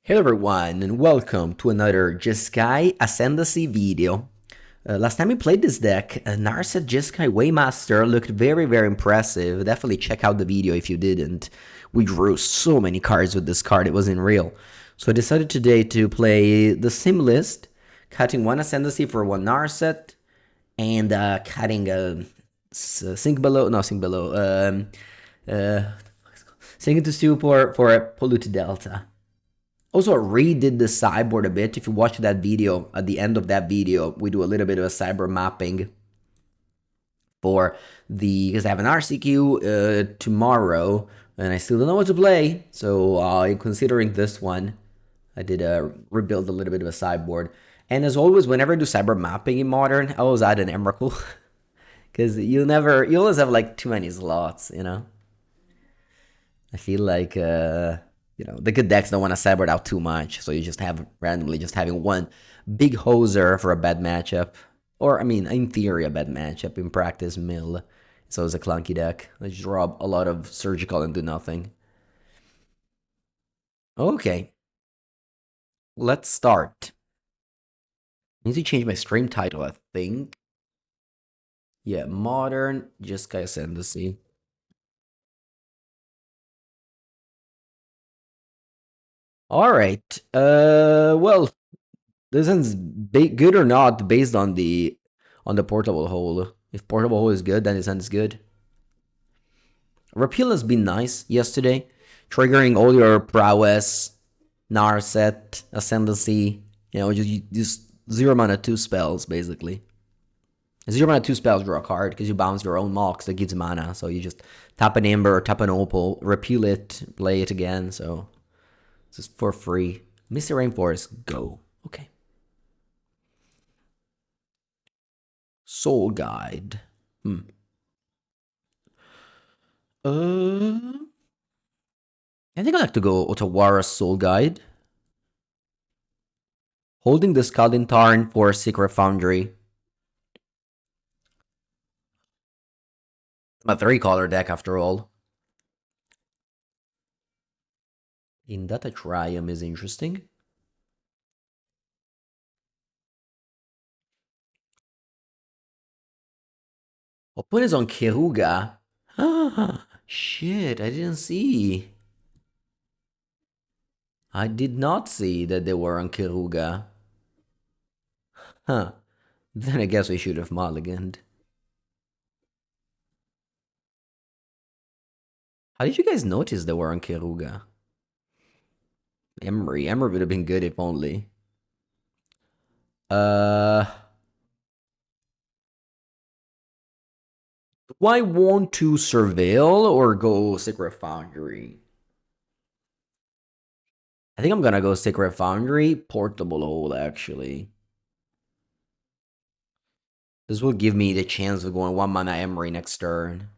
Hello everyone and welcome to another Jeskai Ascendacy video. Last time we played this deck, Narset Jeskai Waymaster looked very impressive. Definitely check out the video if you didn't. We drew so many cards with this card, it wasn't real. So I decided today to play the same list, cutting one Ascendancy for one Narset, and cutting a Sink Below, no Sink Below, Sink into Stew for a Polluted Delta. Also, I redid the sideboard a bit. If you watch that video, at the end of that video, we do a little bit of a sideboard mapping for because I have an RCQ tomorrow, and I still don't know what to play. So, considering this one, I did rebuild a little bit of a sideboard. And as always, whenever I do sideboard mapping in Modern, I always add an Emrakul. Because you always have like too many slots, you know? I feel like the good decks don't want to sideboard out too much, so you just have randomly just having one big hoser for a bad matchup. Or, I mean, in theory, a bad matchup. In practice, mill. So it's a clunky deck. Let's just draw a lot of surgical and do nothing. Okay. Let's start. I need to change my stream title, I think. Yeah, Modern Jeskai Ascendacy. Alright. Well, this ends good or not based on the portable hole. If portable hole is good, then it ends good. Repeal has been nice yesterday, triggering all your prowess, Narset, Ascendancy. You know, just 0 mana 2 spells basically. 0 mana 2 spells draw a card because you bounce your own mocks that gives mana. So you just tap an Ember or tap an Opal, repeal it, play it again. So it's just for free. Misty Rainforest, go. Okay. Soul Guide. I think I like to go Otawara Soul Guide. Holding the Scalding Tarn for Secret Foundry. A 3-color deck after all. Indata Triumph is interesting. Opponent is on Keruga. Ah, shit, I didn't see. I did not see that they were on Keruga. Huh. Then I guess we should have mulliganed. How did you guys notice they were on Keruga? Emery would have been good if only. Do I want to Surveil or go Secret Foundry? I think I'm gonna go Secret Foundry, Portable Hole, actually. This will give me the chance of going 1 mana Emery next turn.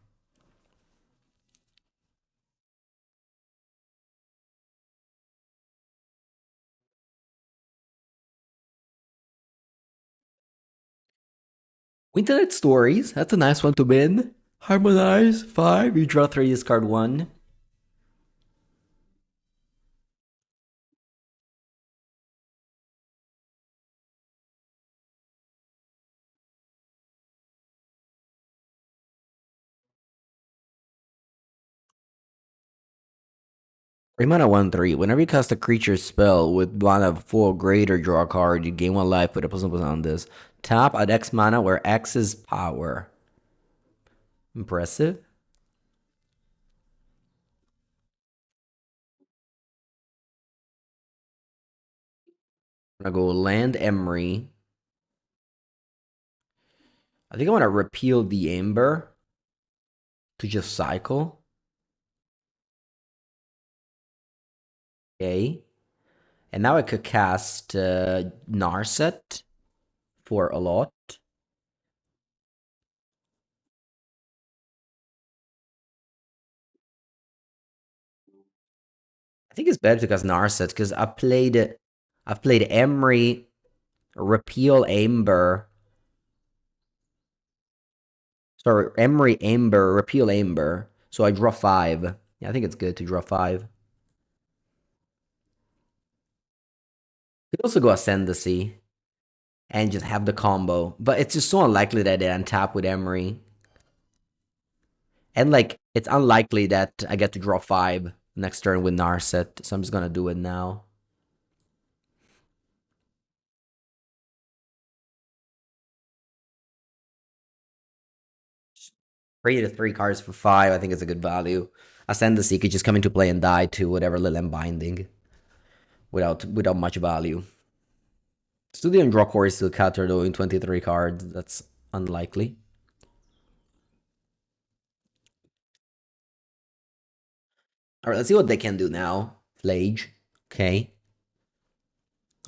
Internet Stories, that's a nice one to win. Harmonize, 5, you draw 3, discard 1. Mana 1/3. Whenever you cast a creature spell with mana 4 or greater, draw a card. You gain 1 life. Put a +1 on this. Tap at X mana, where X is power. Impressive. I'm gonna go land Emery. I think I want to repeal the Ember to just cycle. Okay. And now I could cast Narset for a lot. I think it's better to cast Narset because I've played Emery, repeal Ember. Sorry, Emery Ember, repeal Ember. So I draw 5. Yeah, I think it's good to draw 5. Could also go Ascendancy and just have the combo, but it's just so unlikely that they untap with Emery. And like, it's unlikely that I get to draw 5 next turn with Narset, so I'm just gonna do it now. Three to 3 cards for 5, I think is a good value. Ascendancy could just come into play and die to whatever Lilem Binding without much value. Studio and draw core is still counter though in 23 cards. That's unlikely. Alright, let's see what they can do now. Flage. Okay.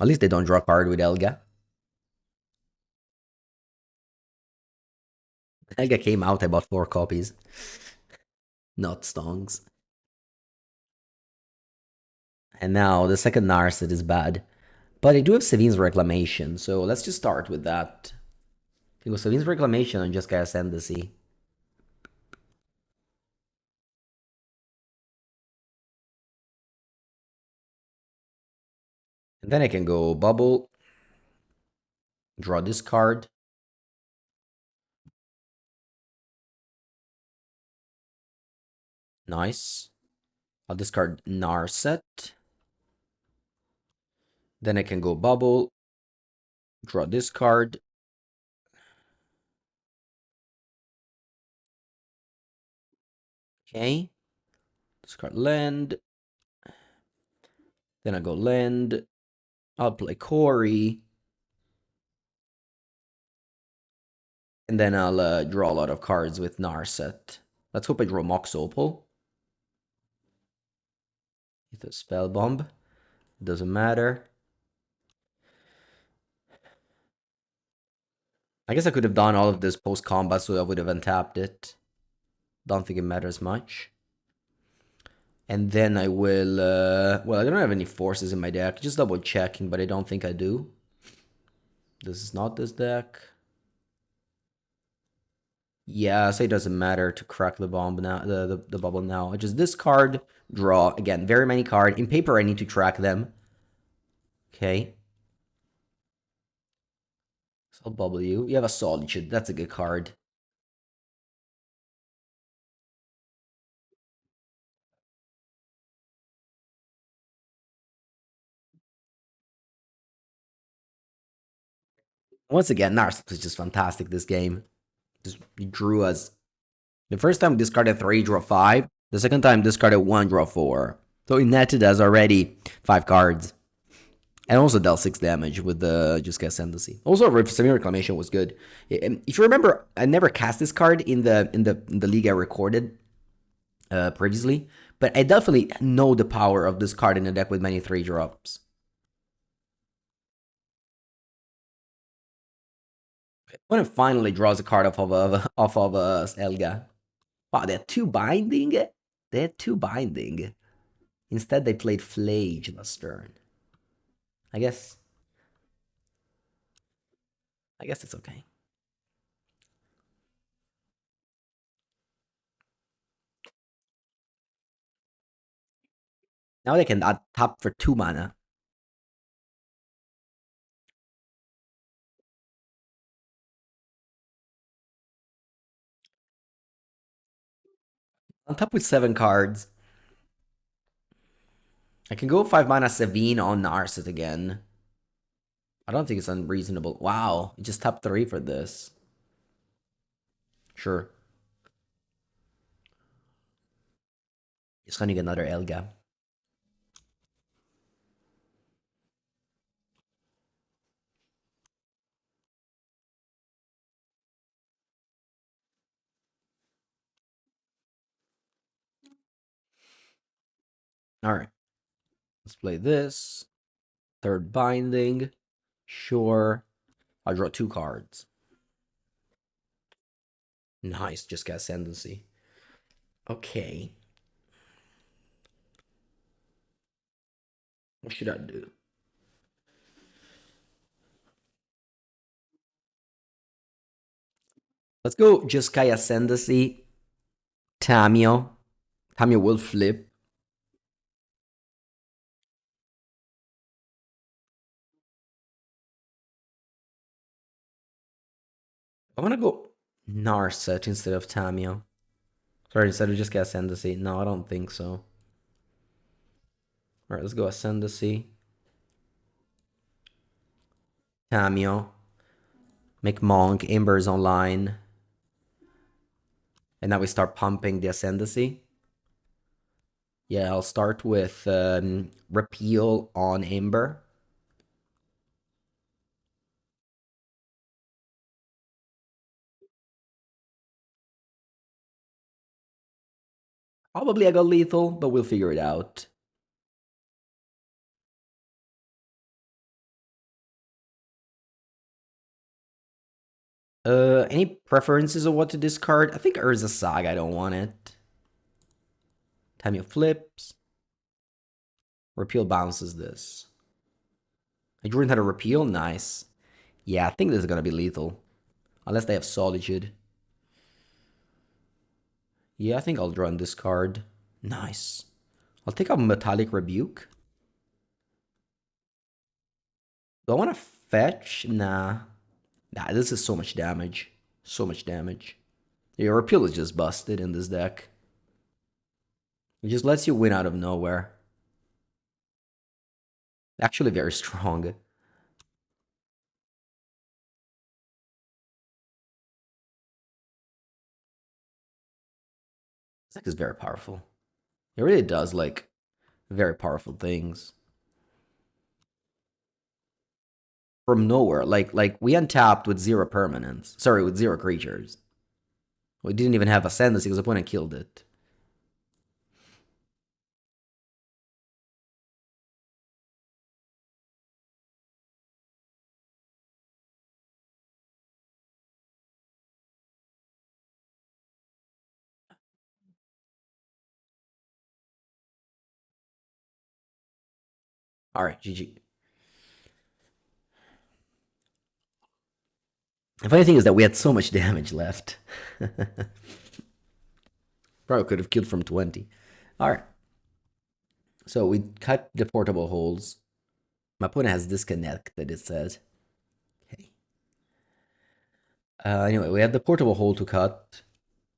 At least they don't draw a card with Elga. Elga came out, I bought 4 copies. Not stongs. And now the second Narset is bad. But I do have Sevin's Reclamation, so let's just start with that. Because Sevin's Reclamation on Jeskai Ascendacy. And then I can go Bubble. Draw this card. Nice. I'll discard Narset. Then I can go Bubble. Draw this card. Okay. Discard land. Then I go land. I'll play Corey. And then I'll draw a lot of cards with Narset. Let's hope I draw Mox Opal. It's a Spell Bomb. Doesn't matter. I guess I could have done all of this post-combat so I would have untapped it. Don't think it matters much. And then I will... well, I don't have any forces in my deck. Just double checking, but I don't think I do. This is not this deck. Yeah, so it doesn't matter to crack the bomb now, the bubble now. I just discard, draw. Again, very many cards. In paper, I need to track them. Okay. So I'll bubble you. You have a Solitude. That's a good card. Once again, Narset is just fantastic this game. Just he drew us. The first time discarded 3, draw 5. The second time discarded 1, draw 4. So he netted us already 5 cards. And also dealt 6 damage with the Jeskai Ascendacy. Also, Semi-Reclamation was good. If you remember, I never cast this card in the league I recorded previously, but I definitely know the power of this card in a deck with many 3-drops. When it finally draws a card off of Elga. Wow, they had 2 binding? They had 2 binding. Instead, they played Flage last turn. I guess it's okay. Now they can tap for 2 mana. On top with 7 cards. I can go 5 mana Savine on Narset again. I don't think it's unreasonable. Wow, just top 3 for this. Sure. Just gonna get another Elga. Alright. Let's play this. Third binding. Sure. I'll draw 2 cards. Nice, Jeskai Ascendacy. Okay. What should I do? Let's go Jeskai Ascendacy. Tamio. Tamio will flip. I want to go Narset instead of Tamio. Sorry, instead of Jeskai Ascendacy. No, I don't think so. Alright, let's go Ascendacy. Tamio. Make Monk. Ember's online. And now we start pumping the Ascendancy. Yeah, I'll start with Repeal on Ember. Probably I got lethal, but we'll figure it out. Any preferences of what to discard? I think Urza Saga, I don't want it. Tamio flips. Repeal bounces this. I drew had a repeal, nice. Yeah, I think this is gonna be lethal. Unless they have Solitude. Yeah, I think I'll draw on this card. Nice. I'll take a Metallic Rebuke. Do I want to fetch? Nah. Nah, this is so much damage. So much damage. Your Repeal is just busted in this deck. It just lets you win out of nowhere. Actually very strong. This deck is very powerful. It really does, like, very powerful things. From nowhere. Like we untapped with 0 permanents. Sorry, with 0 creatures. We didn't even have Ascendancy because the opponent killed it. Alright, GG. The funny thing is that we had so much damage left. Probably could have killed from 20. Alright. So we cut the portable holes. My opponent has disconnected, it says. Okay. Anyway, we have the portable hole to cut.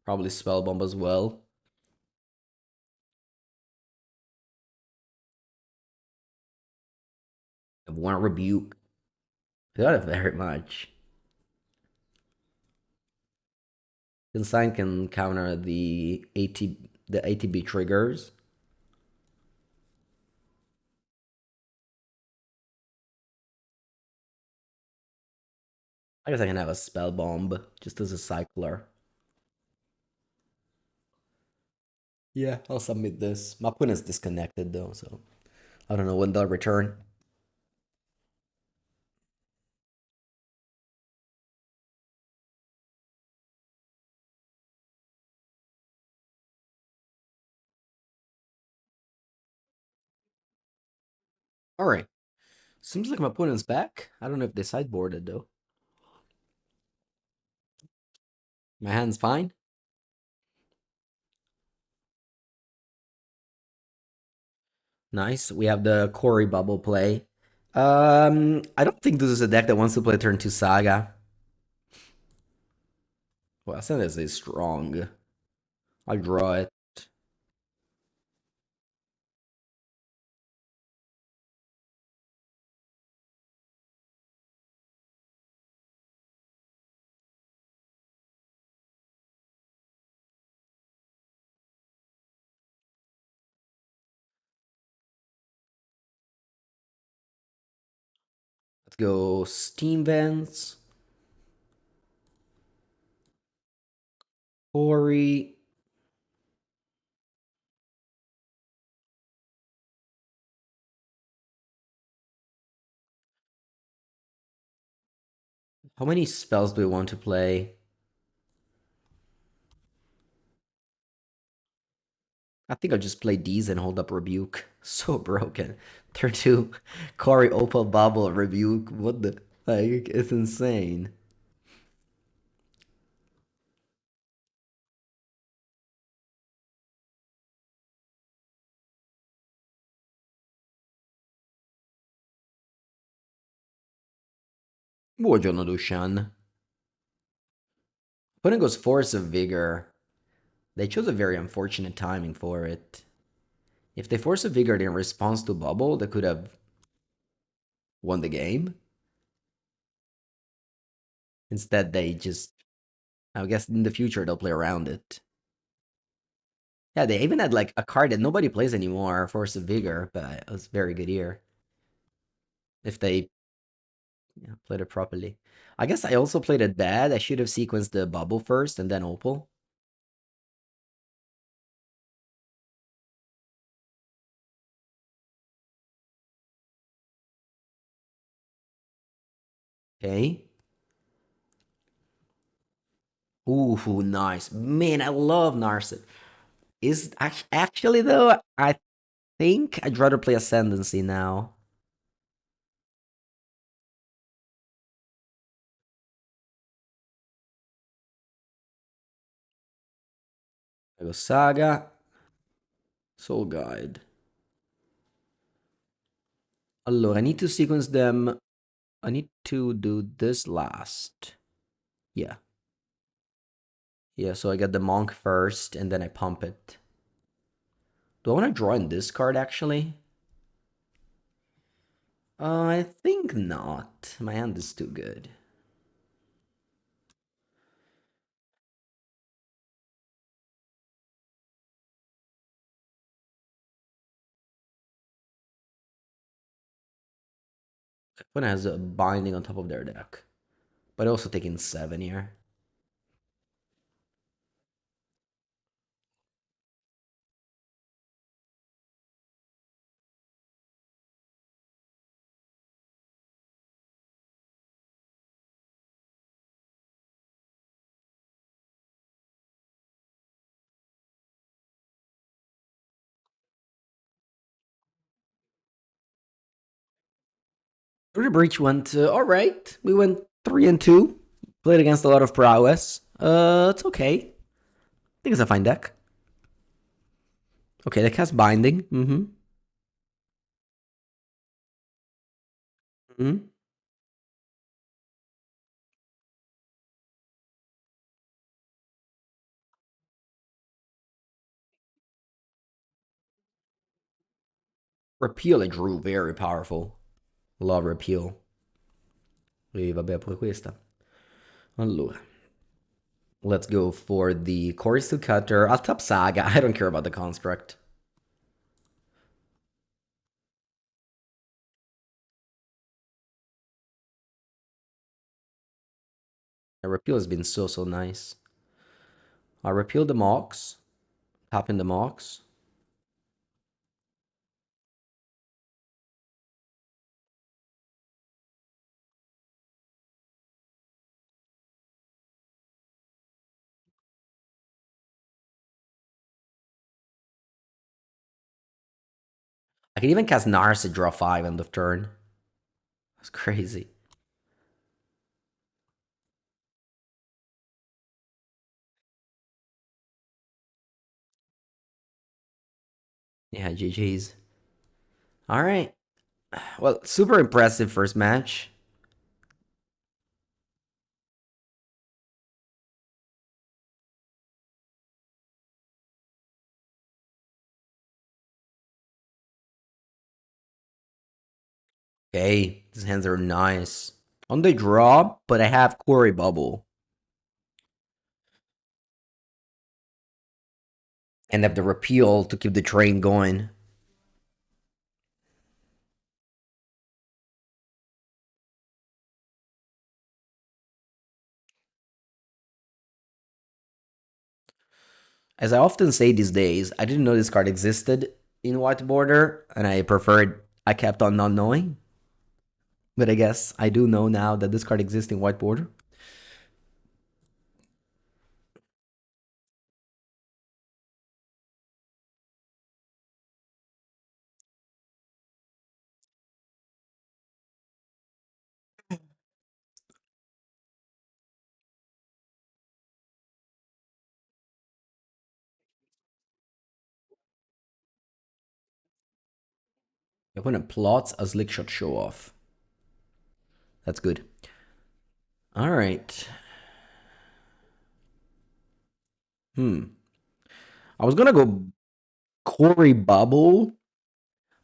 Probably spell bomb as well. I have one rebuke. Not very much. Consign can counter the ATB triggers. I guess I can have a spell bomb just as a cycler. Yeah, I'll submit this. My opponent's disconnected though, so I don't know when they'll return. All right. Seems like my opponent's back. I don't know if they sideboarded though. My hand's fine. Nice. We have the Corey bubble play. I don't think this is a deck that wants to play turn 2 Saga. Well, I said this is strong. I'll draw it. Let's go Steam Vents. Corey. How many spells do we want to play? I think I'll just play these and hold up Rebuke. So broken. Turn 2 Corey Opal Bubble Rebuke. What the? Like, it's insane. Buongiorno, Dushan. Opponent goes Force of Vigor. They chose a very unfortunate timing for it. If they Force of Vigor in response to Bubble, they could have won the game. Instead, they just... I guess in the future, they'll play around it. Yeah, they even had like a card that nobody plays anymore, Force of Vigor, but it was very good here. If they played it properly. I guess I also played it bad. I should have sequenced the Bubble first and then Opal. Okay. Ooh, nice. Man, I love Narset. Is actually though, I think I'd rather play Ascendancy now. I go Saga, Soul Guide. Allora, I need to sequence them. I need to do this last. Yeah. Yeah, so I get the Monk first, and then I pump it. Do I want to draw in this card, actually? I think not. My hand is too good. Opponent has a binding on top of their deck. But also taking 7 here. The Breach went alright. We went 3-2. Played against a lot of prowess. It's okay. I think it's a fine deck. Okay, deck has binding. Mm-hmm. Repeal I drew very powerful. Love repeal. E vabbè, pure questa. Allora. Let's go for the Chorus to Cutter. I'll top Saga. I don't care about the construct. The repeal has been so nice. I repeal the Mox. Tap in the Mox. I can even cast Nars at draw 5 end of turn. That's crazy. Yeah, GG's. Alright. Well, super impressive first match. Okay, these hands are nice. On the draw, but I have Quarry Bubble. And have the repeal to keep the train going. As I often say these days, I didn't know this card existed in White Border, and I kept on not knowing. But I guess I do know now that this card exists in White Border. My opponent plots a Slickshot show off. That's good. All right. I was gonna go Corey Bubble,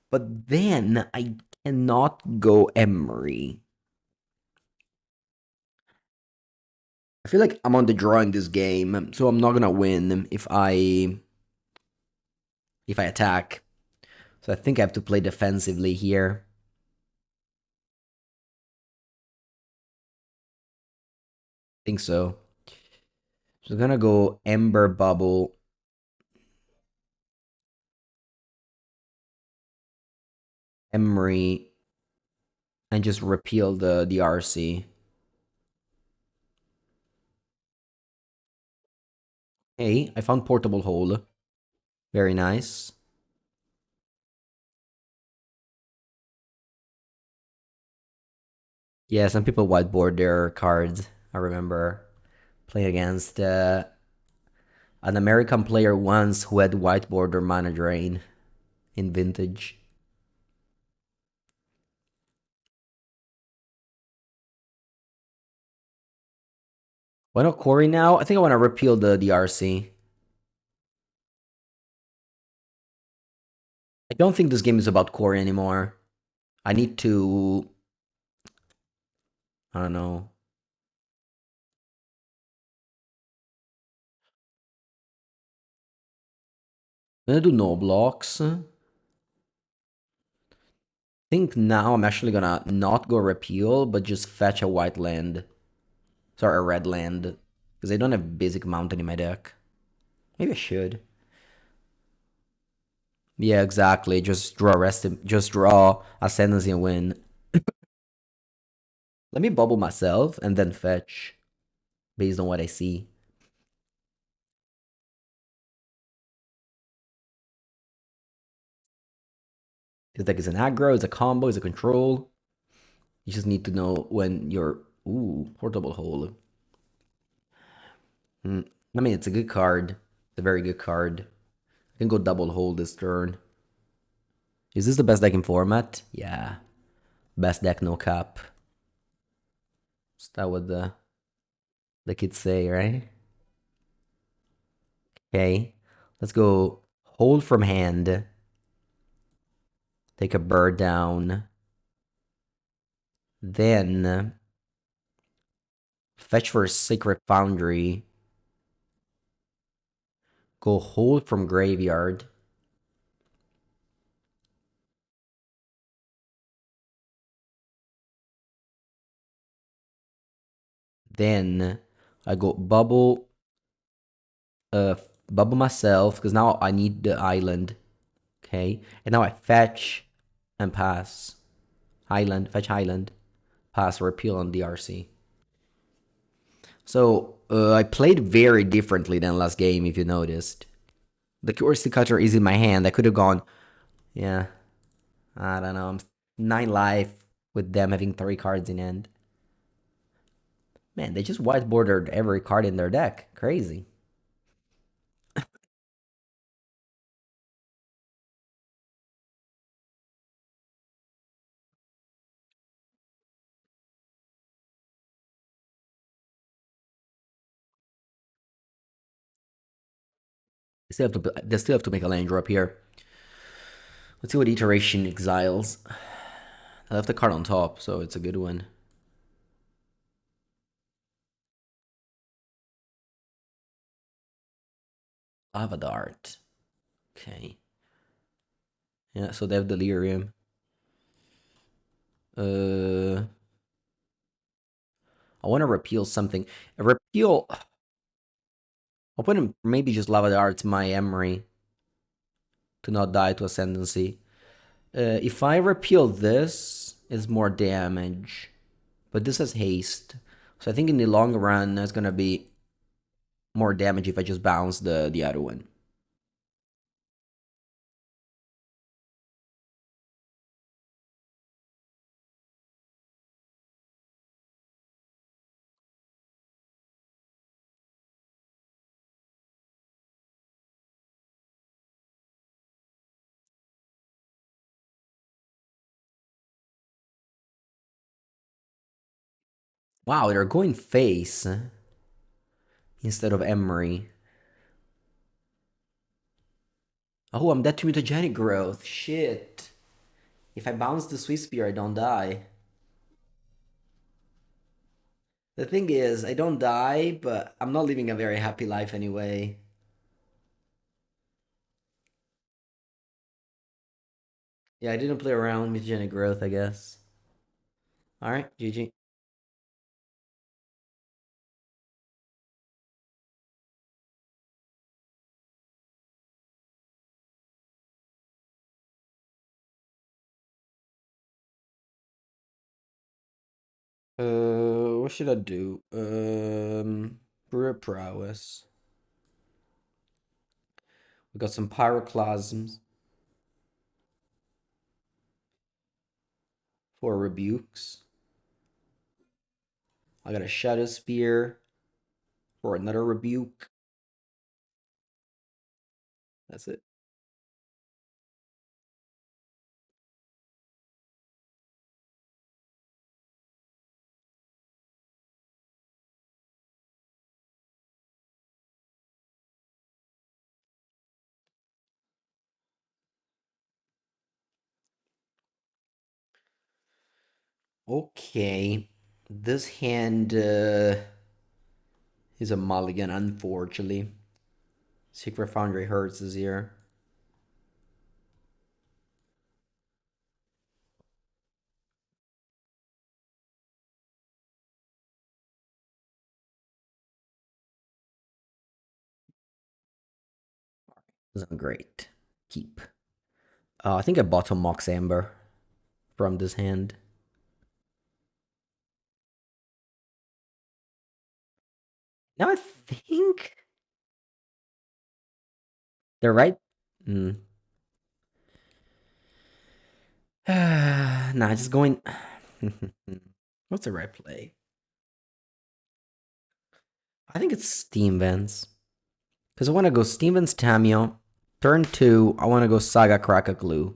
but then I cannot go Emery. I feel like I'm on the draw in this game, so I'm not gonna win if I attack. So I think I have to play defensively here. I think so. So I'm gonna go Ember Bubble. Emery, and just repeal the RC. Hey, I found portable hole. Very nice. Yeah, some people whiteboard their cards. I remember playing against an American player once who had whiteboard their mana drain in Vintage. Why not Corey now? I think I want to repeal the RC. I don't think this game is about Corey anymore. I need to. I don't know. I'm gonna do no blocks. I think now I'm actually gonna not go repeal, but just fetch a white land. Sorry, a red land. Because I don't have basic mountain in my deck. Maybe I should. Yeah, exactly. Just draw Ascendancy and win. Let me bubble myself and then fetch based on what I see. This deck is an aggro, it's a combo, it's a control. You just need to know when you're. Ooh, portable hole. I mean, it's a good card. It's a very good card. I can go double hold this turn. Is this the best deck in format? Yeah. Best deck, no cap. Is that what the kids say, right? Okay. Let's go hold from hand. Take a bird down. Then fetch for a Sacred Foundry. Go hold from graveyard. Then I go uh, bubble myself because now I need the island. Okay, and now I fetch and pass. Island, fetch island, pass, repeal on DRC. So I played very differently than last game, if you noticed. The Curiosity Cutter is in my hand. I could have gone, yeah, I don't know. I'm 9 life with them having 3 cards in hand. Man, they just whiteboarded every card in their deck. Crazy. They still have to make a land drop here. Let's see what iteration exiles. I left the card on top, so it's a good one. Lava Dart. Okay. Yeah, so they have Delirium. I want to repeal something. A repeal. I'll put him maybe just Lava Dart my Emery to not die to Ascendancy. If I repeal this, it's more damage. But this has haste. So I think in the long run, it's gonna be more damage if I just bounce the other one. Wow, they're going face instead of Emery. Oh, I'm dead to mutagenic growth. Shit. If I bounce the Swiss Spear, I don't die. The thing is, I don't die, but I'm not living a very happy life anyway. Yeah, I didn't play around with mutagenic growth, I guess. Alright, GG. What should I do? UR Prowess. We got some Pyroclasms for rebukes. I got a Shadow Spear for another rebuke. That's it. Okay. This hand is a mulligan, unfortunately. Secret Foundry hurts us here. Isn't great. Keep. I think I bottom Mox Amber from this hand. Now I think they're right. Hmm. Nah, just going. What's the right play? I think it's Steam Vents. Because I want to go Steam Vents Tamio. Turn 2, I want to go Saga Kraka Glue.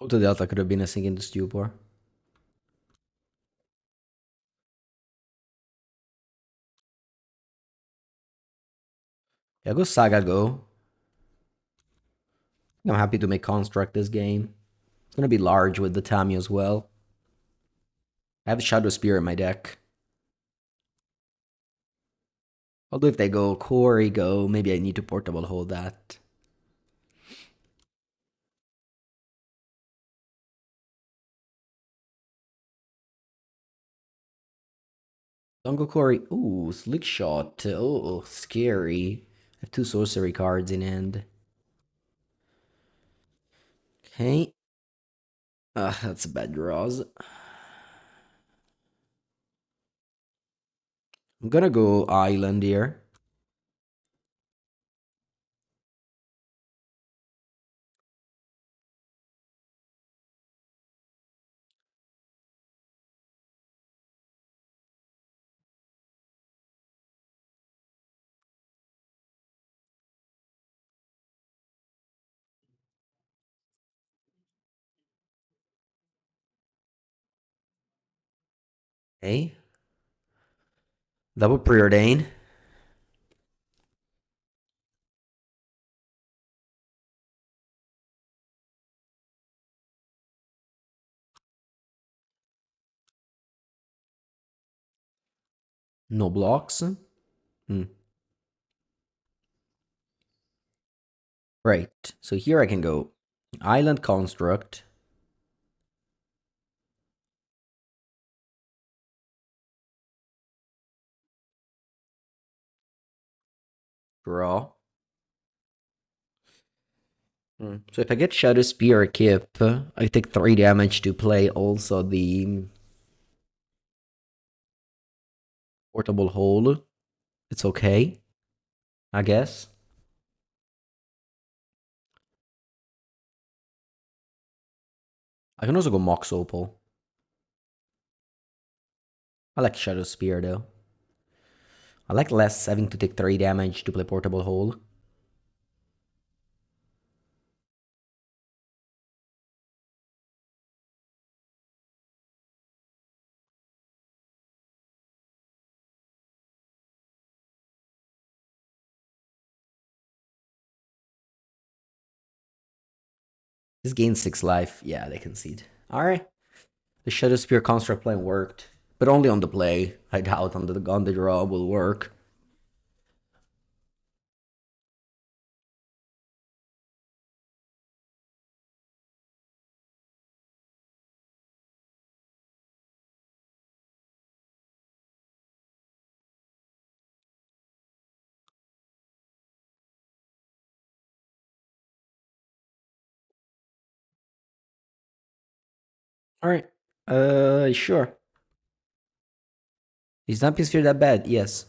Hoto Delta could have been a sink into stupor. Yeah, go Saga Go. I'm happy to make Construct this game. It's gonna be large with the Tami as well. I have Shadow Spear in my deck. Although if they go Corey Go, maybe I need to portable hold that. Don't go Corey. Ooh, Slick Shot. Oh, scary. I have 2 sorcery cards in hand. Okay. That's bad draws. I'm gonna go Island here. Okay. Double Preordain. No blocks. Hmm. Right. So here I can go Island Construct. Draw. So if I get Shadow Spear Kip, I take 3 damage to play also the portable hole. It's okay, I guess. I can also go Mox Opal. I like Shadow Spear though. I like less having to take 3 damage to play portable hole. This gains 6 life. Yeah, they concede. Alright. The Shadow Spear construct plan worked. But only on the play. I doubt on the draw will work. Alright. Sure. Is not Sphere that bad? Yes.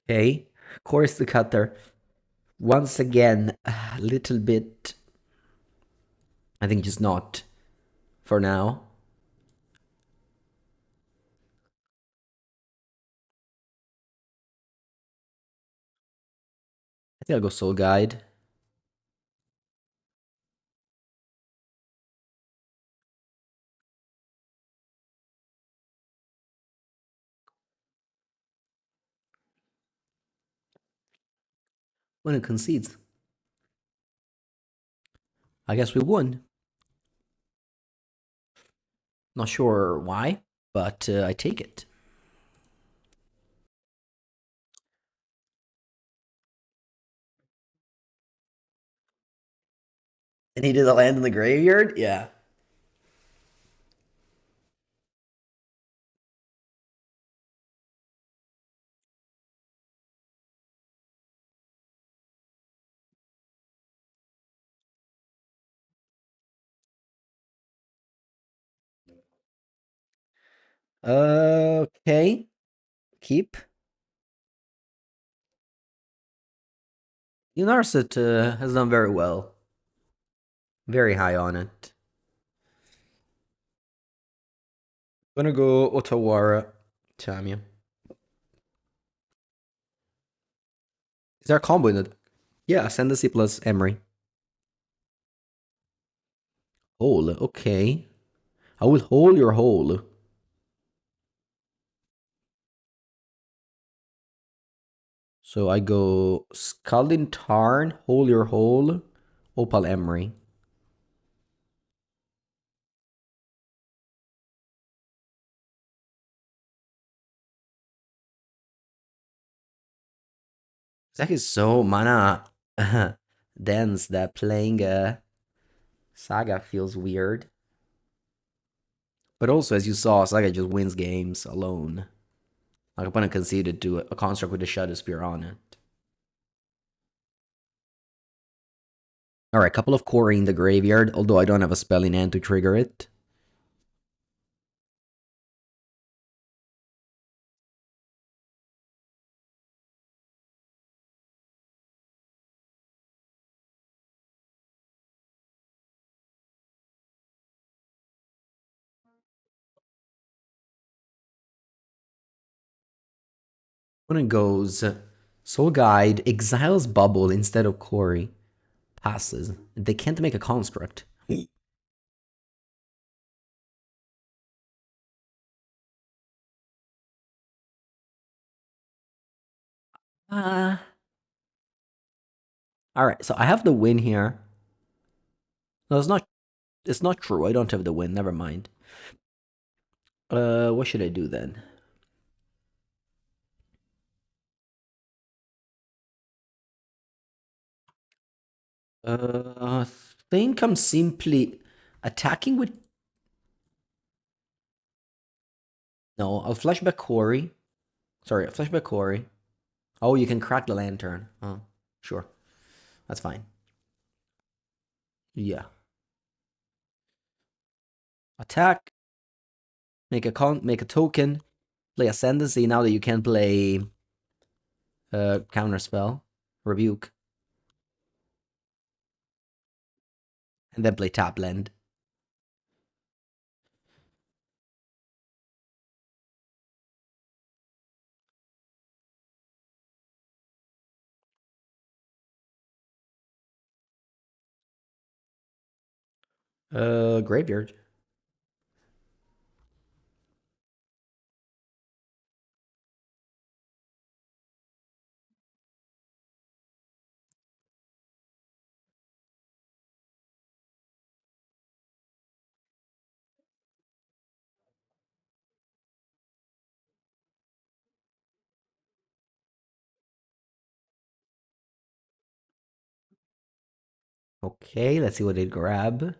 Okay. Course the cutter. Once again, a little bit. I think just not for now. I think I'll go Soul Guide. When it concedes. I guess we won. Not sure why, but I take it. And he did a land in the graveyard? Yeah. Okay. Keep. Unarset has done very well. Very high on it. Gonna go Otawara Tamiya. Is there a combo in it? Yeah, Ascendancy plus Emery. Hole, okay. I will hole your hole. So I go Scalding Tarn, hole your hole, Opal Emery. Zach is so mana dense that playing Saga feels weird. But also, as you saw, Saga just wins games alone. Like opponent conceded to a construct with a Shadow Spear on it. Alright, couple of Quarry in the graveyard, although I don't have a spell in hand to trigger it. Opponent goes Soul Guide, exiles Bubble instead of Quarry. Passes. They can't make a construct. Uh, Alright, so I have the win here. No, it's not true. I don't have the win, never mind. What should I do then? I think I'm simply attacking with. No, I'll flashback Quarry. Sorry, flashback Quarry. Oh, you can crack the lantern. Oh, sure. That's fine. Yeah. Attack. Make a token. Play Ascendancy now that you can play Counterspell. Rebuke. And then play Tapland. Graveyard. Okay, let's see what they grab.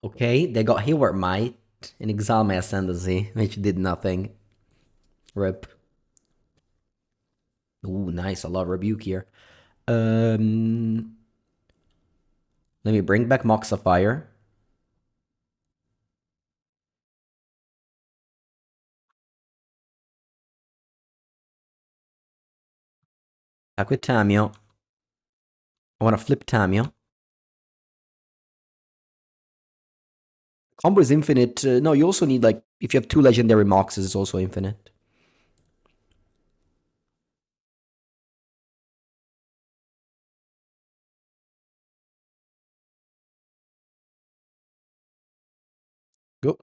Okay, they got Hayward Might and Jeskai Ascendacy, which did nothing. Rip. Ooh, nice. A lot of rebuke here. Um, Let me bring back Mox Sapphire. Back with Tamio. I want to flip Tamio. Combo is infinite. No, you also need, like, if you have two legendary Moxes, it's also infinite. Go.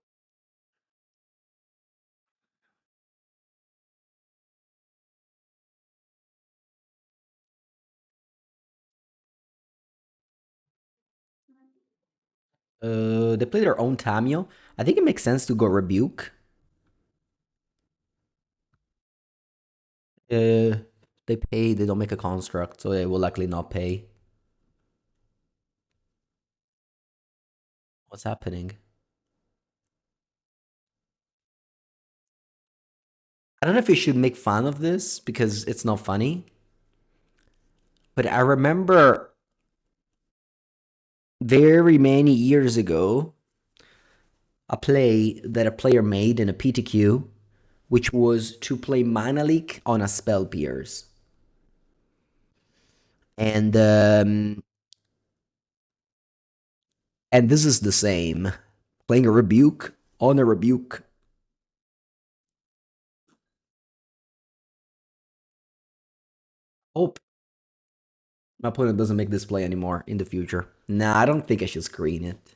They play their own Tamio. I think it makes sense to go Rebuke. They pay, they don't make a construct, so they will likely not pay. What's happening? I don't know if we should make fun of this because it's not funny. But I remember very many years ago a play that a player made in a PTQ, which was to play Mana Leak on a Spell Pierce. And this is the same. Playing a Rebuke on a Rebuke. Hope my opponent doesn't make this play anymore in the future. Nah, I don't think I should screen it.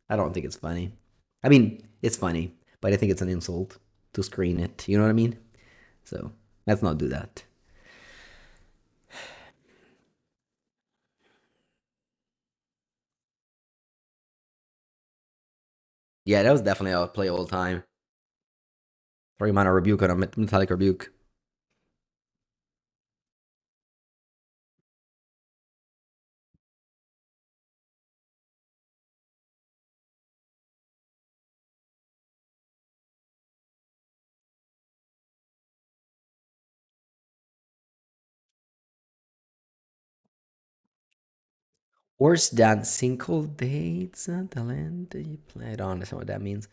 I don't think it's funny. I mean, it's funny, but I think it's an insult to screen it. You know what I mean? So let's not do that. Yeah, that was definitely a play all time. 3 mana rebuke on a metallic rebuke. Worse than single dates talent you play. I don't understand what that means.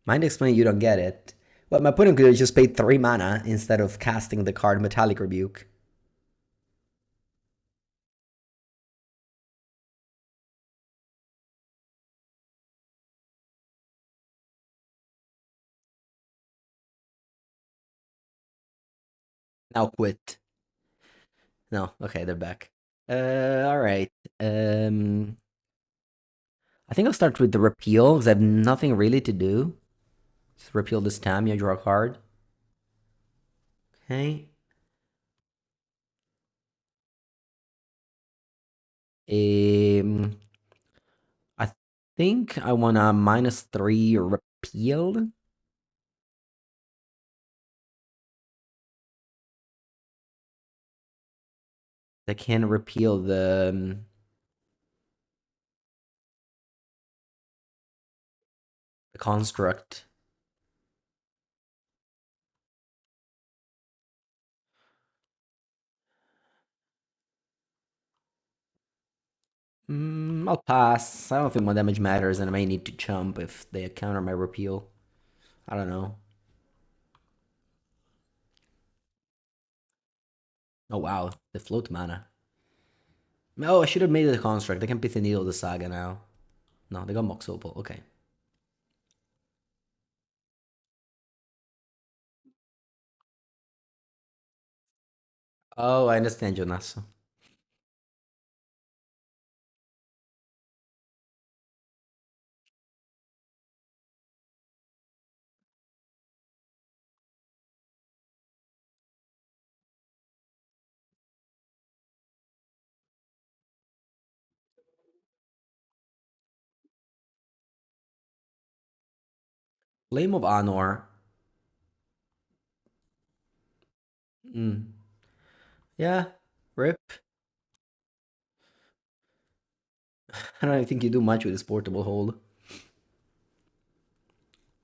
Mind explaining you don't get it. Well, my opponent could have just paid 3 mana instead of casting the card Metallic Rebuke. Now quit. No, okay, they're back. All right. Um, I think I'll start with the repeal because I have nothing really to do. Just repeal this time. You draw a card. Okay. Um, I think I want a -3 repealed. I can repeal the construct. I'll pass. I don't think my damage matters, and I may need to chump if they counter my repeal. I don't know. Oh wow, the float mana. Oh, I should have made it a construct. They can Pith the Needle the Saga now. No, they got Mox Opal. Okay. Oh, I understand, Jonas. Flame of Honor. Mm. Yeah, rip. I don't think you do much with this portable hold.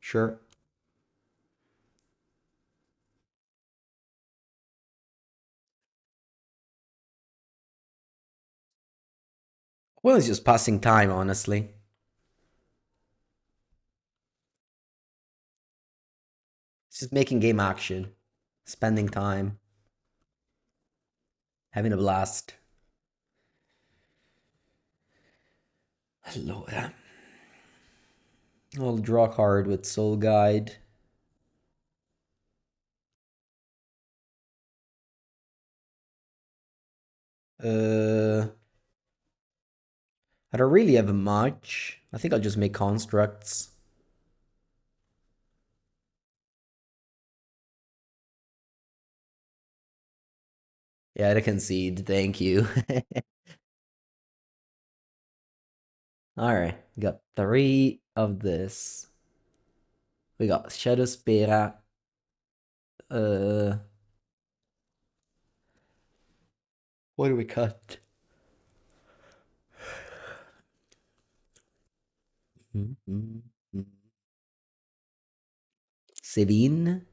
Sure. Well, it's just passing time, honestly. It's just making game action, spending time, having a blast. Allora. I'll draw a card with Soul Guide. Uh, I don't really have much. I think I'll just make constructs. Yeah, I concede. Thank you. All right, got three of this. We got Shadow Spera. Uh, what do we cut? Sevin.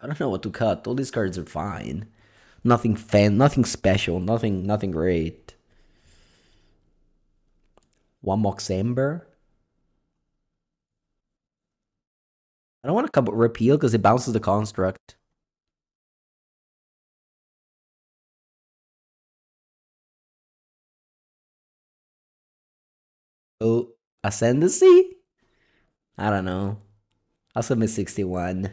I don't know what to cut. All these cards are fine. Nothing special. Nothing great. One Mox Ember. I don't want to cut repeal because it bounces the construct. Oh, Ascendancy? I don't know. I'll submit 61.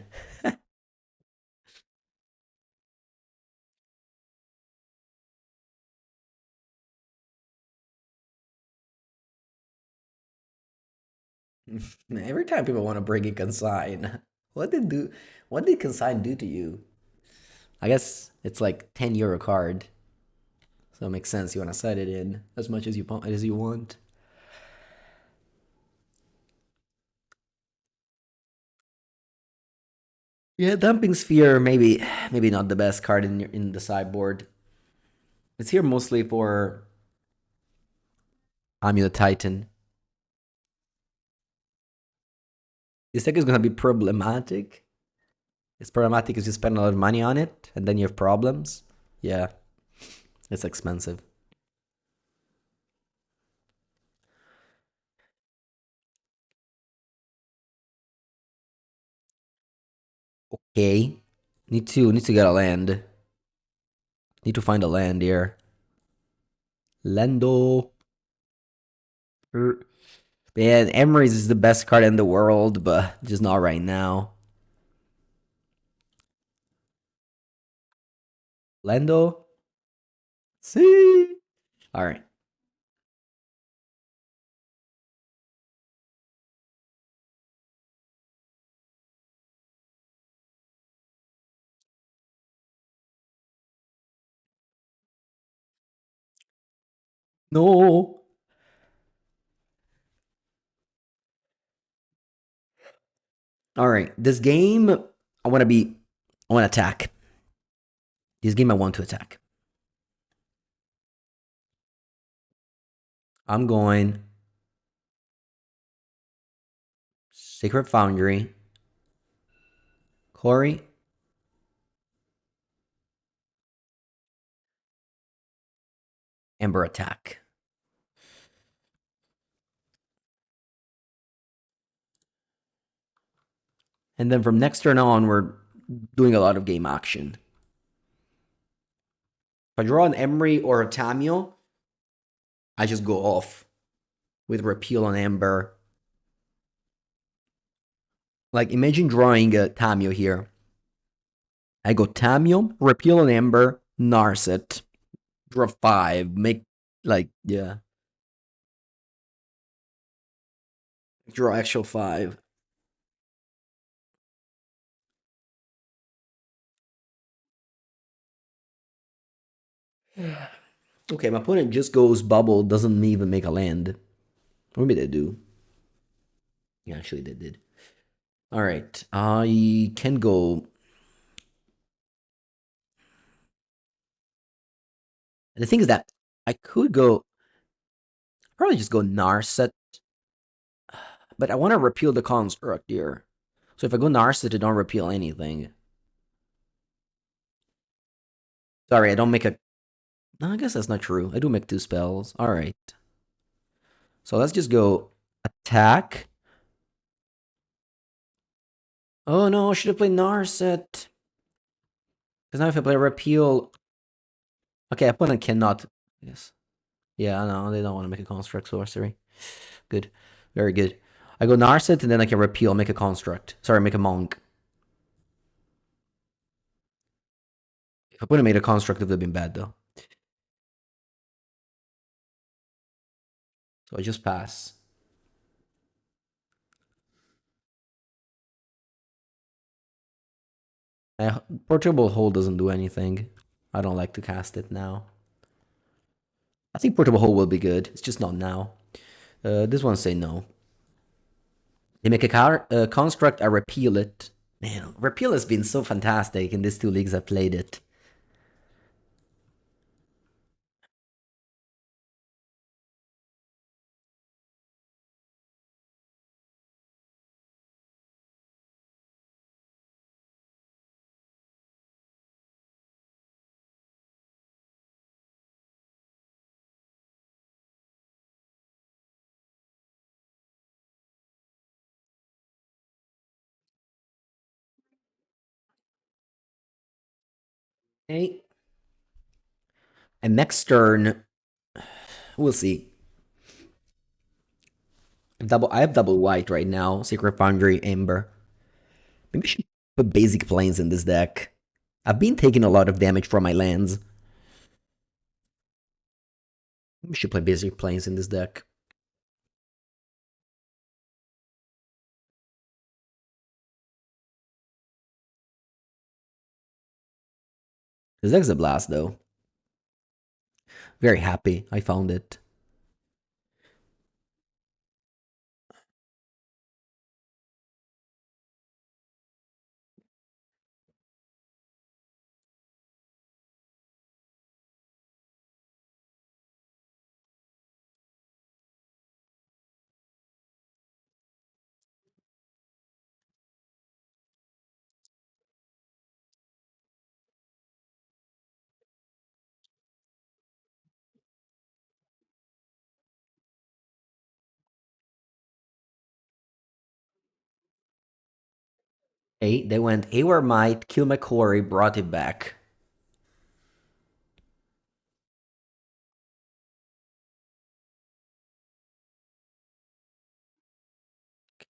Every time people want to bring in Consign, what did do? What did Consign do to you? I guess it's like €10 card, so it makes sense. You want to set it in as much as you want. Yeah, Dumping Sphere maybe not the best card in the sideboard. It's here mostly for Amulet Titan. This deck is gonna be problematic. It's problematic because you spend a lot of money on it and then you have problems. Yeah, it's expensive. Okay. Need to get a land. Need to find a land here. Lendo. Man, Emery's is the best card in the world, but just not right now. Lendo? See? Alright. No. Alright. This game, I wanna attack. This game I want to attack. I'm going Sacred Foundry. Corey. Ember attack. And then from next turn on, we're doing a lot of game action. If I draw an Emery or a Tamio, I just go off with Repeal on Ember. Like, imagine drawing a Tamio here. I go Tamio, Repeal on Ember, Narset, draw 5, make, like, yeah. Draw actual 5. Okay, my opponent just goes bubble, doesn't even make a land. Or maybe they do. Yeah, actually they did. Alright, I can go... The thing is that I could go... Probably just go Narset. But I want to repeal the construct here. So if I go Narset, I don't repeal anything. Sorry, I don't make a... No, I guess that's not true. I do make 2 spells. Alright. So let's just go attack. Oh no, I should have played Narset. Because now if I play repeal... Okay, opponent cannot... Yes. Yeah, no, they don't want to make a construct sorcery. Good. Very good. I go Narset and then I can repeal, make a construct. Sorry, make a monk. If opponent made a construct, it would have been bad though. So I just pass. Portable Hold doesn't do anything. I don't like to cast it now. I think Portable Hold will be good. It's just not now. This one say no. They make a construct, I repeal it. Man, repeal has been so fantastic in these 2 leagues I played it. Okay. And next turn, we'll see. I have double white right now. Secret Foundry, Ember. Maybe I should put basic planes in this deck. I've been taking a lot of damage from my lands. Maybe I should play basic planes in this deck. This deck's a blast, though. Very happy I found it. Hey, they went Aware Might, Kill my quarry, brought it back.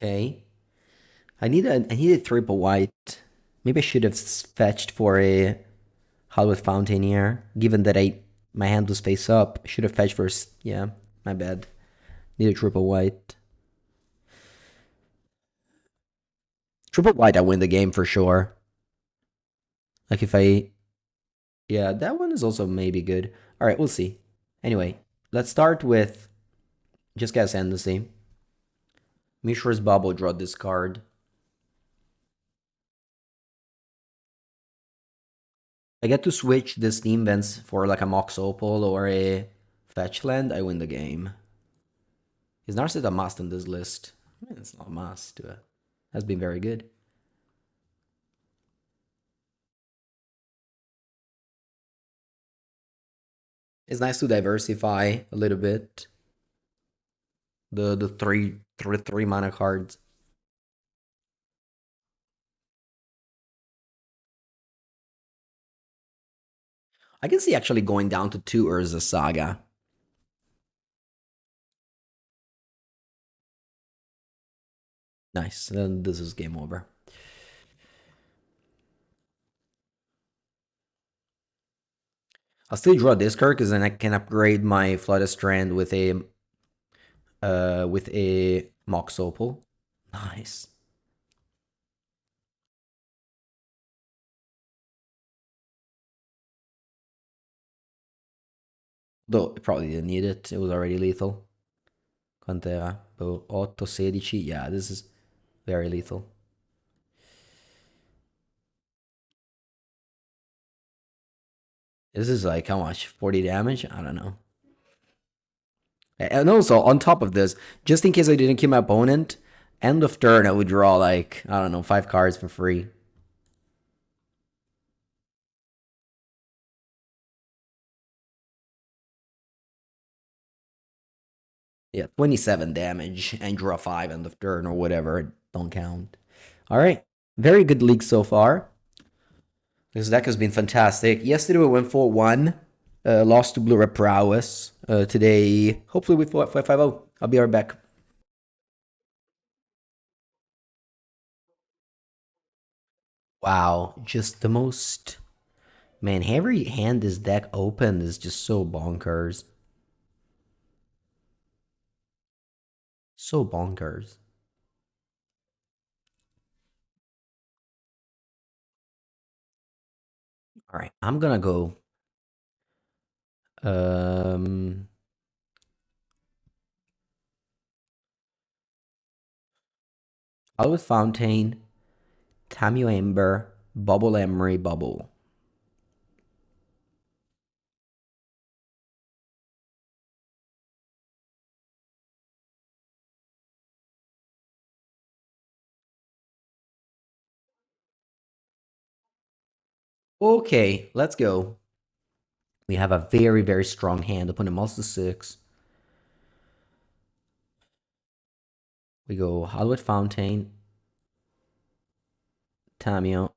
Okay. I need a triple white. Maybe I should have fetched for a Hallowed Fountainier, given that my hand was face up. I should have fetched first. Yeah, my bad. Need a triple white. Triple white, I win the game for sure. Like if I... Yeah, that one is also maybe good. Alright, we'll see. Anyway, let's start with Jeskai Ascendacy. Mishra's Bubble, draw this card. I get to switch this Steam Vents for like a Mox Opal or a Fetch Land, I win the game. Is Narset a must in this list? I mean, it's not a must. Has been very good. It's nice to diversify a little bit. The three mana cards. I can see actually going down to 2 Urza Saga. Nice. Then this is game over. I'll still draw this card because then I can upgrade my Flooded Strand with a Mox Opal. Nice. Though it probably didn't need it. It was already lethal. Quant'era? 8, 16. Yeah, this is very lethal. This is like how much? 40 damage? I don't know. And also, on top of this, just in case I didn't kill my opponent, end of turn I would draw like, I don't know, 5 cards for free. Yeah, 27 damage and draw 5 end of turn or whatever. Don't count. All right. Very good league so far. This deck has been fantastic. Yesterday we went 4-1. Lost to UR Prowess. Today, hopefully we fought 5-0. I'll be right back. Wow, just the most... Man, every hand this deck opened is just so bonkers. So bonkers. All right, I'm gonna go. Um, Olive Fountain, Tamio Ember, Bubble Emery, Bubble. Okay, let's go. We have a very, very strong hand. Opponent also 6. We go Hollywood Fountain, Tamio,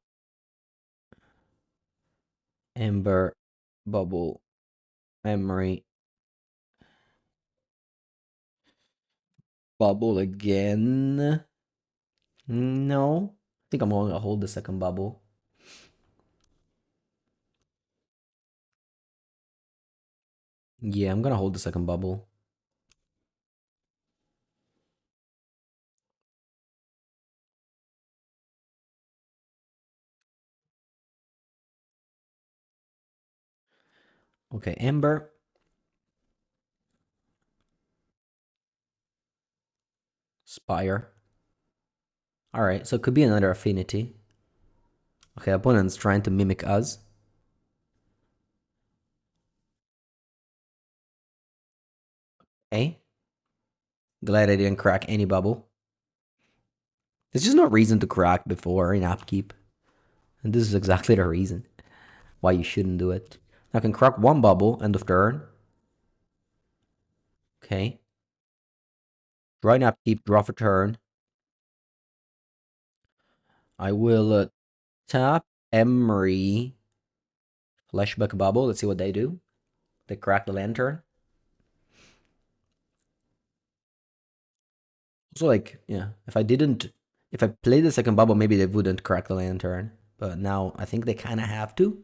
Ember, Bubble, Emery, Bubble again. No. I think I'm going to hold the second bubble. Yeah, I'm going to hold the second bubble. Okay, Ember. Spire. Alright, so it could be another Affinity. Okay, opponent's trying to mimic us. Okay. Glad I didn't crack any bubble. There's just no reason to crack before in upkeep. And this is exactly the reason why you shouldn't do it. I can crack one bubble, end of turn. Okay. Draw an upkeep, draw for turn. I will tap Emery. Flashback bubble. Let's see what they do. They crack the lantern. So like, yeah, if I played the second bubble, maybe they wouldn't crack the lantern. But now I think they kind of have to.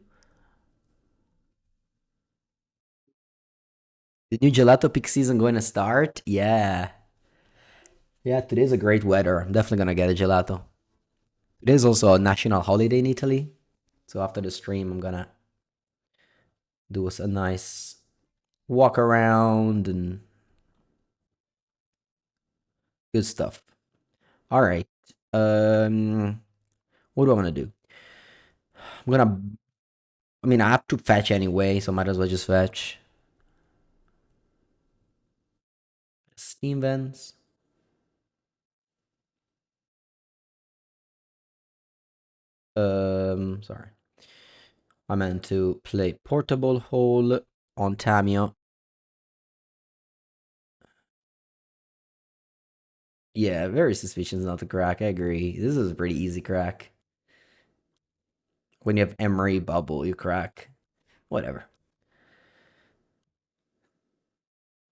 The new gelato peak season going to start? Yeah. Yeah, today's a great weather. I'm definitely going to get a gelato. It is also a national holiday in Italy. So after the stream, I'm going to do a nice walk around and good stuff. All right. What do I want to do? I'm going to I mean, I have to fetch anyway, so might as well just fetch. Steam vents. Sorry. I meant to play portable hole. on Tamio. Yeah, very suspicious not to crack. I agree. This is a pretty easy crack. When you have Emery bubble, you crack. Whatever.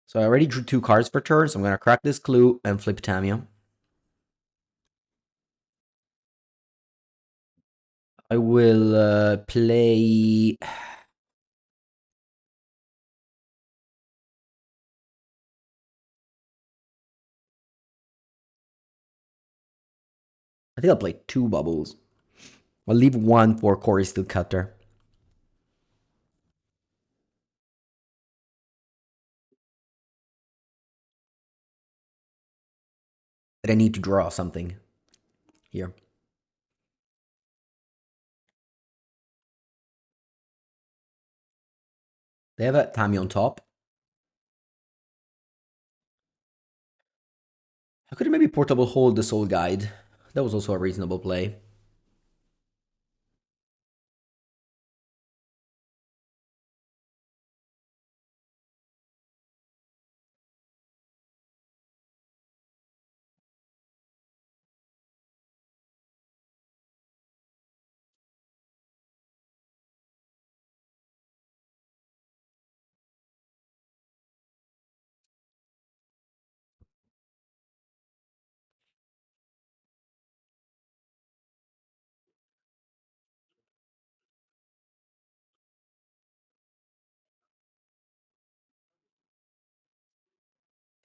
So I already drew 2 cards for turn, so I'm gonna crack this clue and flip Tamio. I will play. I think I'll play 2 bubbles. I'll leave 1 for Corey Steel Cutter. But I need to draw something here. They have a Tamio on top. I could maybe portable hold the Soul Guide. That was also a reasonable play.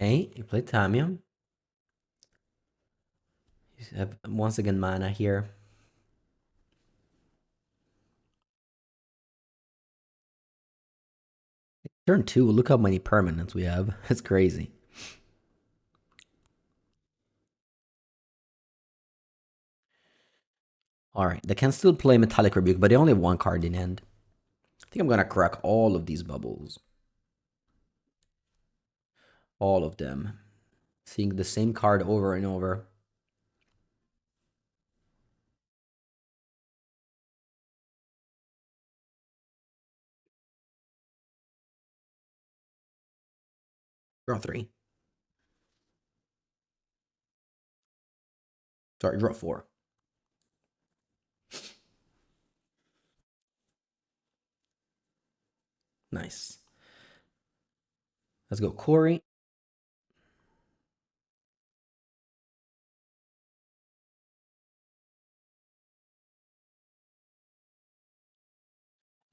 Okay, you play Tamio. You have once again mana here. Turn 2, look how many permanents we have. It's crazy. Alright, they can still play Metallic Rebuke, but they only have 1 card in hand. I think I'm gonna crack all of these bubbles. All of them. Seeing the same card over and over. Draw 3. Sorry, draw 4. Nice. Let's go Corey.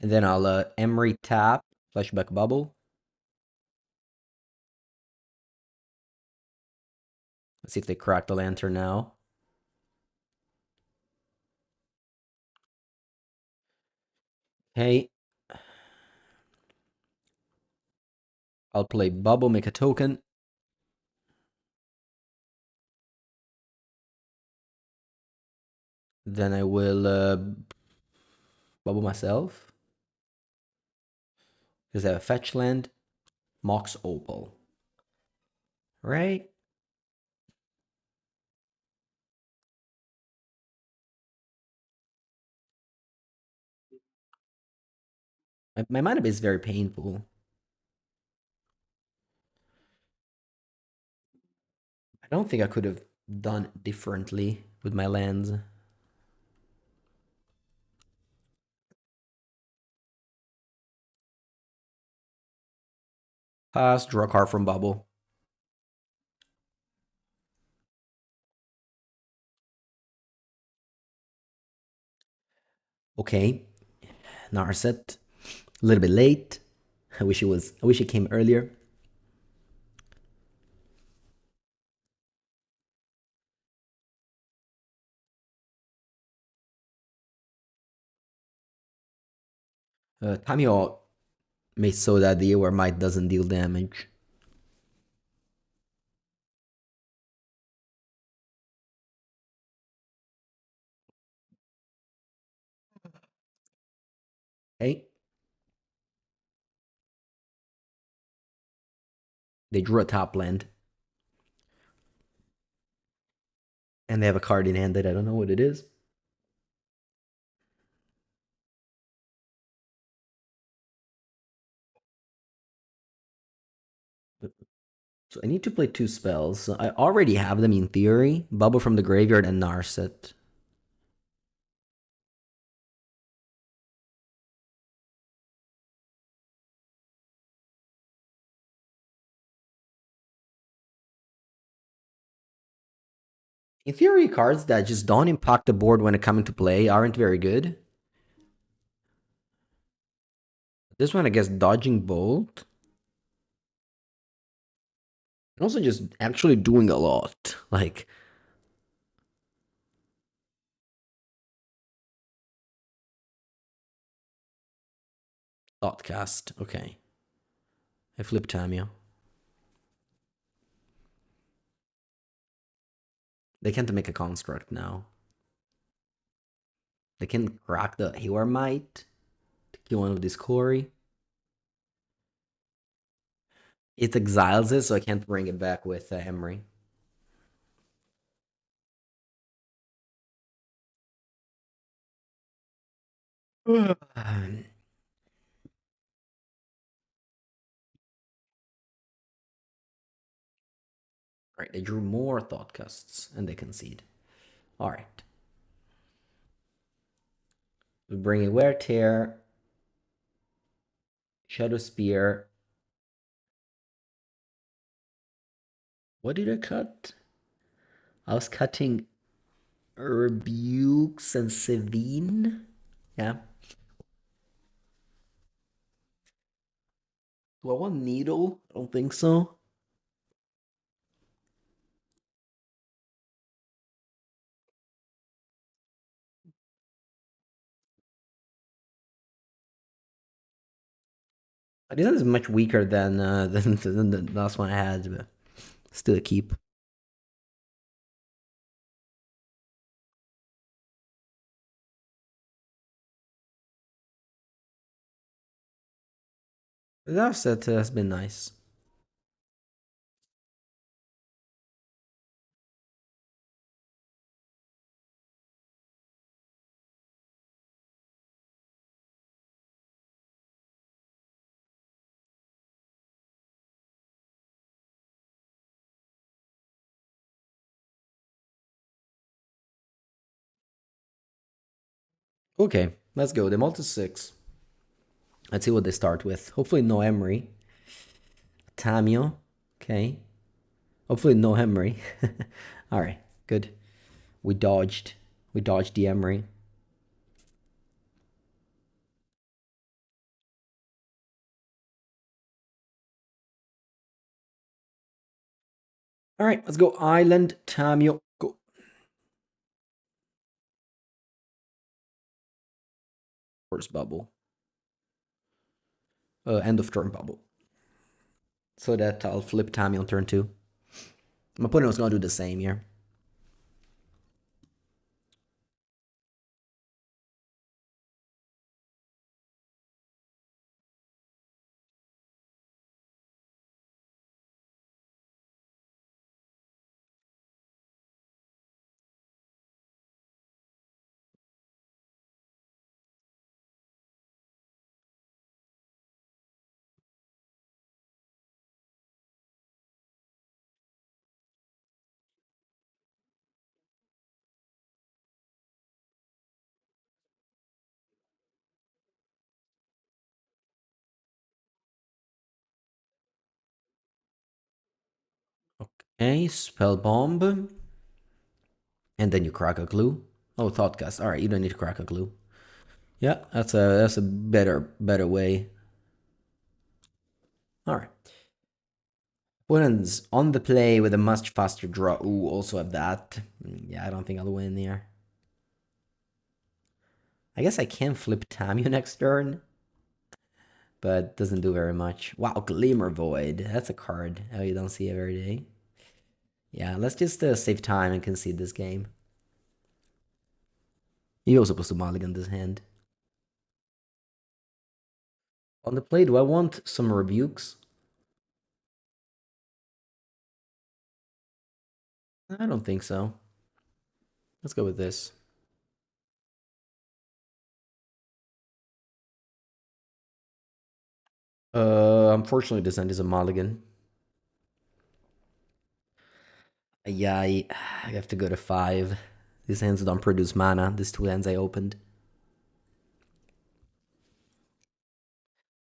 And then I'll Emery tap, flashback bubble. Let's see if they crack the lantern now. Okay. I'll play bubble, make a token. Then I will bubble myself. Because I have a fetch land. Mox Opal. Right? My mana base is very painful. I don't think I could have done differently with my lands. Pass, draw a card from bubble. Okay. Narset. A little bit late. I wish it came earlier. Tamio made so that the UR might doesn't deal damage. Okay. They drew a top land. And they have a card in hand that I don't know what it is. So I need to play 2 spells. So I already have them in theory. Bubble from the Graveyard and Narset. In theory, cards that just don't impact the board when it come into play aren't very good. This one, I guess, Dodging Bolt. And also just actually doing a lot. Like, Thoughtcast. Okay. I flip Tamio. They can't make a construct now. They can crack the Hewar Might to kill one of these Quarry. It exiles it, so I can't bring it back with Emery. Right, they drew more Thoughtcasts, and they concede. Alright. We bring in Wear Tear, Shadow Spear. What did I cut? I was cutting Rebukes and Sevine. Yeah. Do I want Needle? I don't think so. This one is much weaker than than the last one I had, but still a keep. That set has been nice. Okay, let's go. The multi 6. Let's see what they start with. Hopefully no Emery. Tamio. Okay. Hopefully no Emery. Alright, good. We dodged. We dodged the Emery. Alright, let's go. Island, Tamio, go. First bubble. End of turn bubble. So that I'll flip Tamio on turn 2. My opponent was gonna do the same here. Okay, spell bomb. And then you crack a glue. Oh, Thoughtcast. Alright, you don't need to crack a glue. Yeah, that's a better way. Alright. Opponent's on the play with a much faster draw. Ooh, also have that. Yeah, I don't think I'll win here. I guess I can flip Tamio next turn, but doesn't do very much. Wow, Glimmer Void. That's a card. Oh, you don't see it every day. Yeah, let's just save time and concede this game. You're also supposed to mulligan this hand. On the play, do I want some rebukes? I don't think so. Let's go with this. Unfortunately, this end is a mulligan. Yeah, I have to go to 5. These hands don't produce mana, these two hands I opened.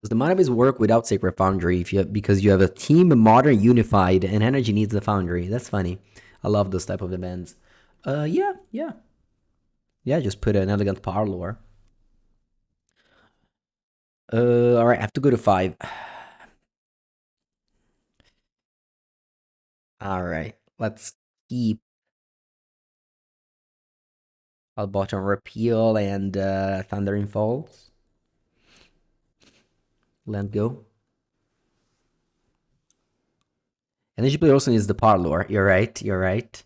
Does the mana base work without Sacred Foundry if you because you have a team modern unified and energy needs the foundry? That's funny. I love those type of events. Yeah. Yeah, just put an elegant power lore. Alright, I have to go to 5. Alright, let's keep I'll bottom repeal and Thundering Falls. Land go. Energy player also needs the power lore. You're right, you're right.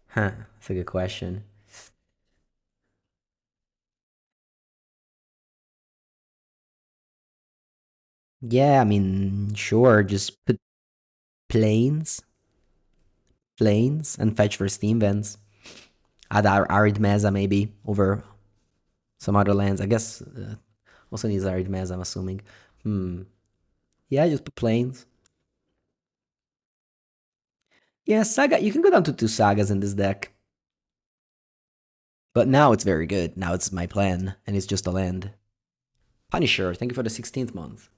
Huh, that's a good question. Yeah, I mean, sure, just put planes, planes, and fetch for steam vents. Add our Arid Mesa maybe over some other lands. I guess also needs Arid Mesa, I'm assuming. Hmm. Yeah, just put planes. Yeah, Saga, you can go down to 2 Sagas in this deck. But now it's very good. Now it's my plan, and it's just a land. Punisher, thank you for the 16th month.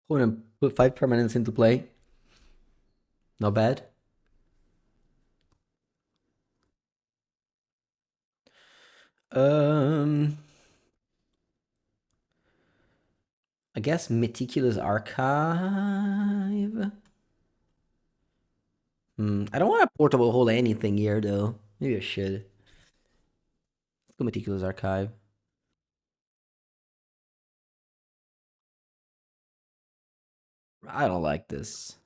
Hold on, put 5 permanents into play. Not bad. Um, I guess Meticulous Archive. I don't want a portable hole anything here though. Maybe I should. Let's go Meticulous Archive. I don't like this.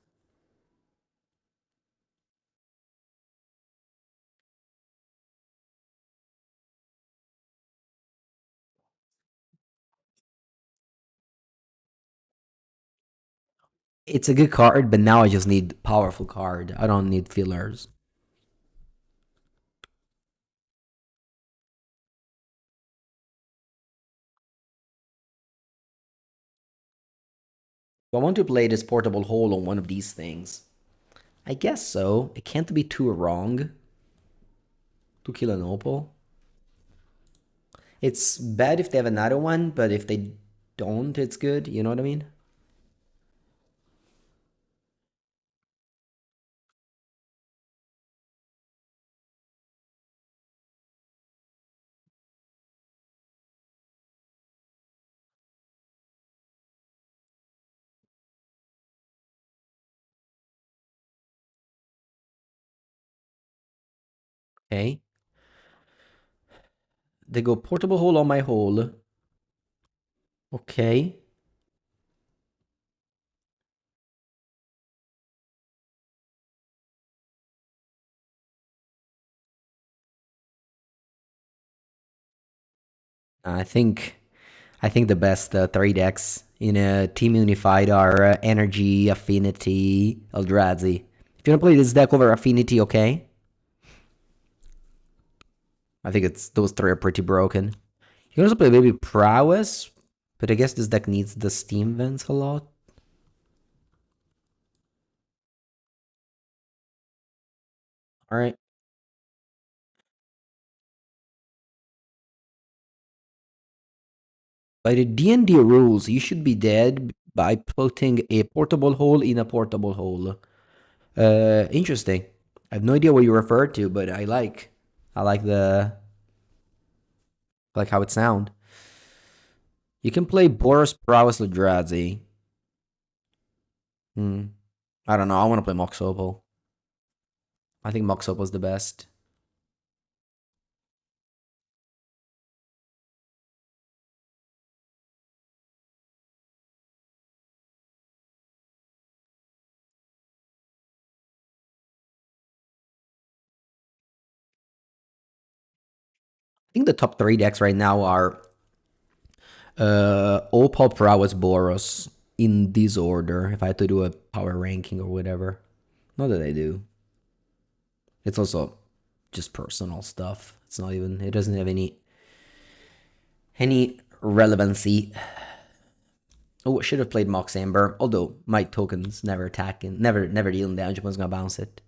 It's a good card, but now I just need powerful card. I don't need fillers. I want to play this portable hole on one of these things. I guess so. It can't be too wrong to kill an opal. It's bad if they have another one, but if they don't, it's good. You know what I mean? Okay. They go portable hole on my hole. Okay. I think the best 3 decks in a Team Unified are Energy, Affinity, Eldrazi. If you want to play this deck over Affinity, okay. I think it's those 3 are pretty broken. You can also play maybe Prowess, but I guess this deck needs the Steam Vents a lot. Alright. By the D&D rules, you should be dead by putting a portable hole in a portable hole. Interesting. I have no idea what you refer to, but I like the I like how it sound. You can play Boris Prowess Eldrazi. Hmm. I don't know. I want to play Mox Opal. I think Mox Opal's the best. I think the top 3 decks right now are Opal, Prowess, Boros in this order. If I had to do a power ranking or whatever, not that I do. It's also just personal stuff. It's not even. It doesn't have any relevancy. Oh, I should have played Mox Amber. Although my token's never attacking, never dealing damage. I was gonna bounce it.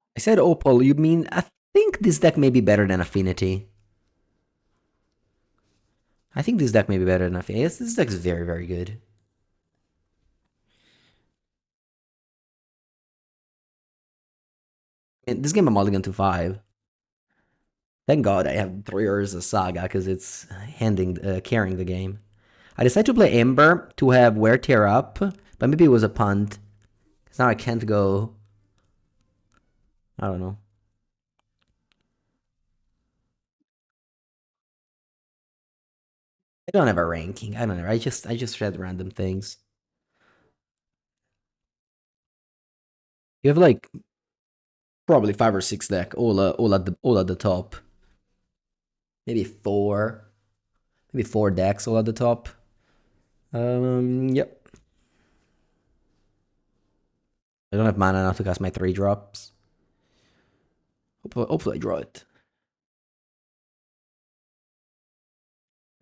I said Opal. You mean I think this deck may be better than Affinity. I think this deck may be better than Affinity. Yes, this deck is very good. And this game I'm mulligan to 5. Thank God I have 3 Urza Saga because it's carrying the game. I decided to play Ember to have Wear Tear up, but maybe it was a punt. Because now I can't go. I don't know. I don't have a ranking. I don't know. I just read random things. You have like probably 5 or 6 deck all at the top. Maybe 4. Maybe 4 decks all at the top. Yep. I don't have mana enough to cast my 3 drops. Hopefully I draw it.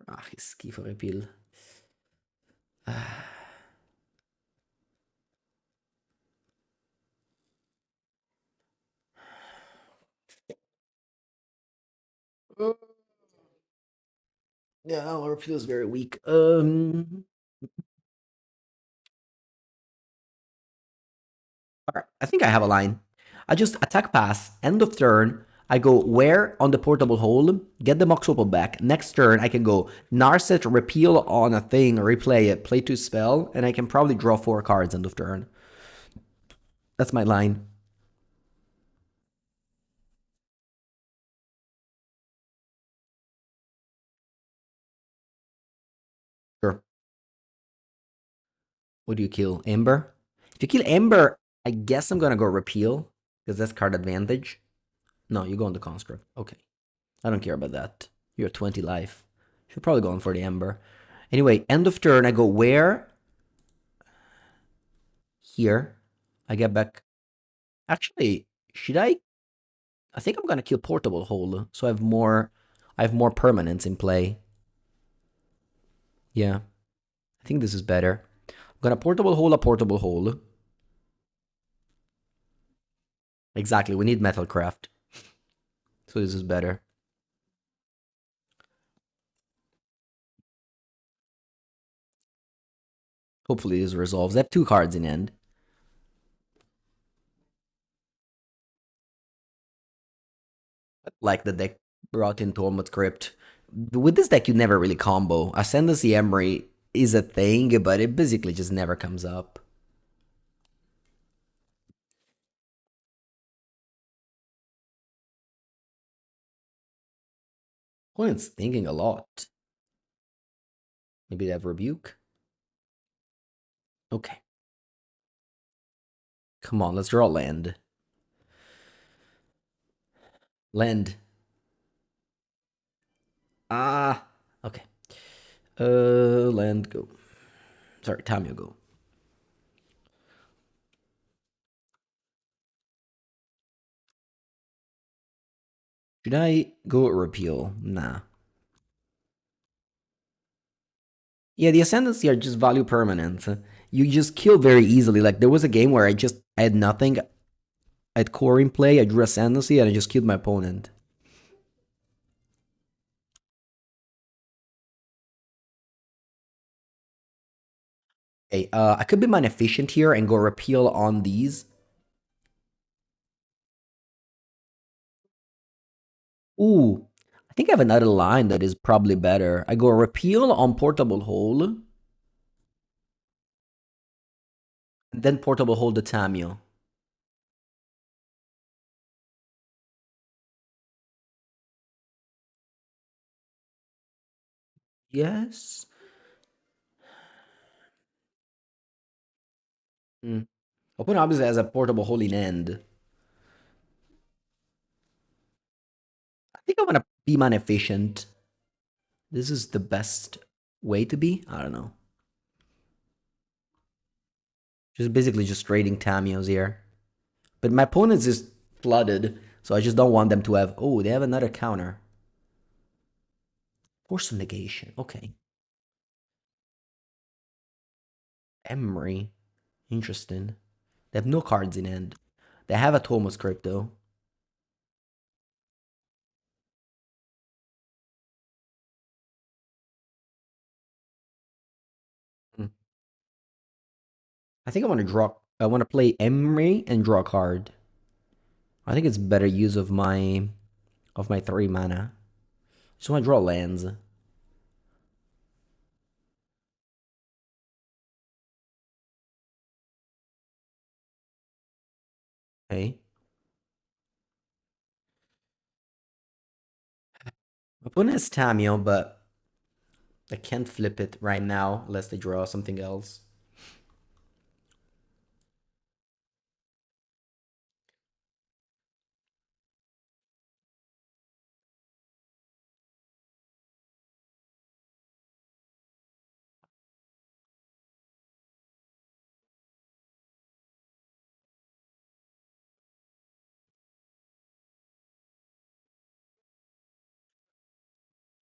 Ah, che schifo repeal. Yeah, our repeal is very weak. Alright, I think I have a line. I just attack pass, end of turn. I go where on the portable hole, get the Mox Opal back. Next turn, I can go Narset, repeal on a thing, replay it, play 2 spell, and I can probably draw 4 cards end of turn. That's my line. Sure. What do you kill? Ember? If you kill Ember, I guess I'm gonna go repeal, because that's card advantage. No, you go on the construct. Okay. I don't care about that. You're 20 life. Should probably go on for the Ember. Anyway, end of turn, I go where? Here. I get back. Actually, should I? I think I'm gonna kill Portable Hole, so I have more permanents in play. Yeah, I think this is better. I'm gonna Portable Hole a Portable Hole. Exactly, we need Metalcraft. So this is better. Hopefully this resolves. I have 2 cards in end. Like the deck brought in Tormod's Crypt. With this deck, you never really combo. Ascendancy Emery is a thing, but it basically just never comes up. Opponent's thinking a lot. Maybe they have Rebuke? Okay. Come on, let's draw land. Land. Ah, okay. Land go. Sorry, Tamio go. Should I go repeal? Nah. Yeah, the Ascendancy are just value permanent. You just kill very easily. Like, there was a game where I had nothing. I had core in play, I drew Ascendancy, and I just killed my opponent. Okay, I could be mana efficient here and go repeal on these. Ooh, I I think I have another line that is probably better. I go repeal on portable hole, and then portable hole the Tamio. Yes. Mm. Open obviously has a portable hole in end. I think I want to be man efficient. This is the best way to be. I don't know. Just basically just trading Tamios here. But my opponent's is flooded, so I just don't want them to have. Oh, they have another counter. Force of negation. Okay. Emery. Interesting. They have no cards in end. They have a Tomos crypto. Hmm. I think I want to draw. I want to play Emery and draw a card. I think it's better use of my 3 mana. Just want to draw lands. Okay. My opponent has Tamio, but I can't flip it right now unless they draw something else.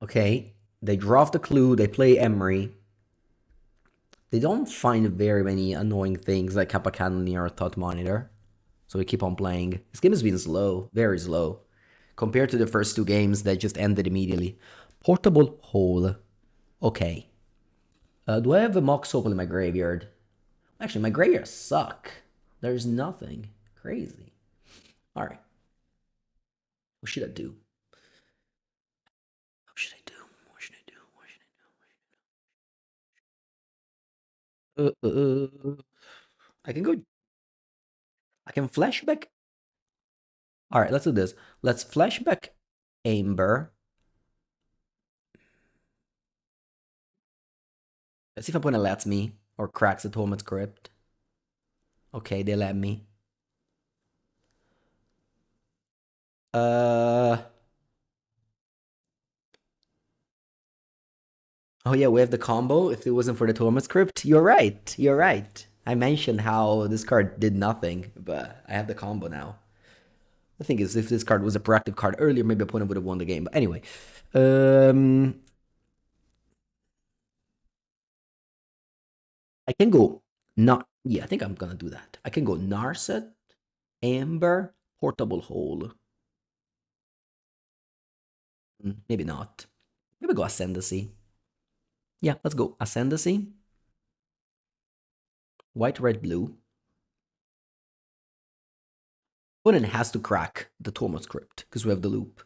Okay. They draw off the clue. They play Emery. They don't find very many annoying things like Kappa Cannoneer or Thought Monitor. So we keep on playing. This game has been slow, very slow, compared to the first two games that just ended immediately. Portable Hole. Okay. Do I have a Mox Opal in my graveyard? Actually, my graveyard suck. There's nothing. Crazy. Alright. What should I do? What should I do? What should I do? What should I do? I can go. I can flashback. Alright, let's do this. Let's flashback Amber. Let's see if opponent lets me or cracks the Torment script. Okay, they let me. Uh. Oh yeah, we have the combo. If it wasn't for the Torment script, you're right. You're right. I mentioned how this card did nothing, but I have the combo now. The thing is, if this card was a proactive card earlier, maybe opponent would have won the game. But anyway, um, I can go not. Yeah, I think I'm gonna do that. I can go Narset, Amber, Portable Hole. Maybe not. Maybe go Ascendancy. Yeah, let's go Ascendancy. White, red, blue. Opponent has to crack the Tormod script because we have the loop.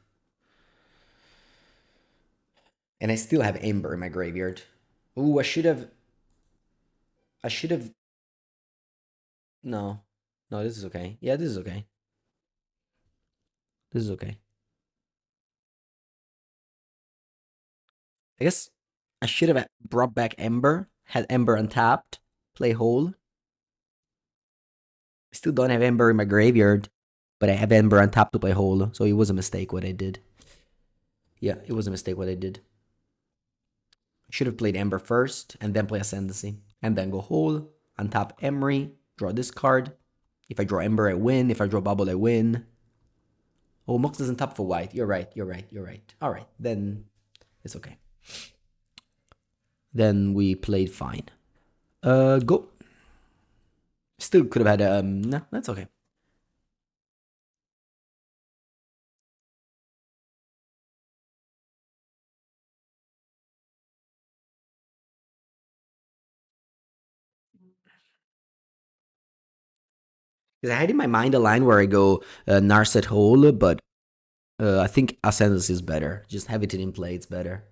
And I still have Ember in my graveyard. Ooh, I should have. I should have. No. No, this is okay. Yeah, this is okay. This is okay. I guess I should have brought back Ember, had Ember untapped, play Hole. I still don't have Ember in my graveyard, but I have Ember untapped to play Hole, so it was a mistake what I did. Yeah, it was a mistake what I did. I should have played Ember first, and then play Ascendancy, and then go Hole, untap Emery, draw this card. If I draw Ember, I win. If I draw Bubble, I win. Oh, Mox doesn't tap for white. You're right, you're right, you're right. Alright, then it's okay. Then we played fine. Go. Still could have had no, that's okay. Because I had in my mind a line where I go Narset Hole, but I think Ascendancy is better. Just have it in play, it's better.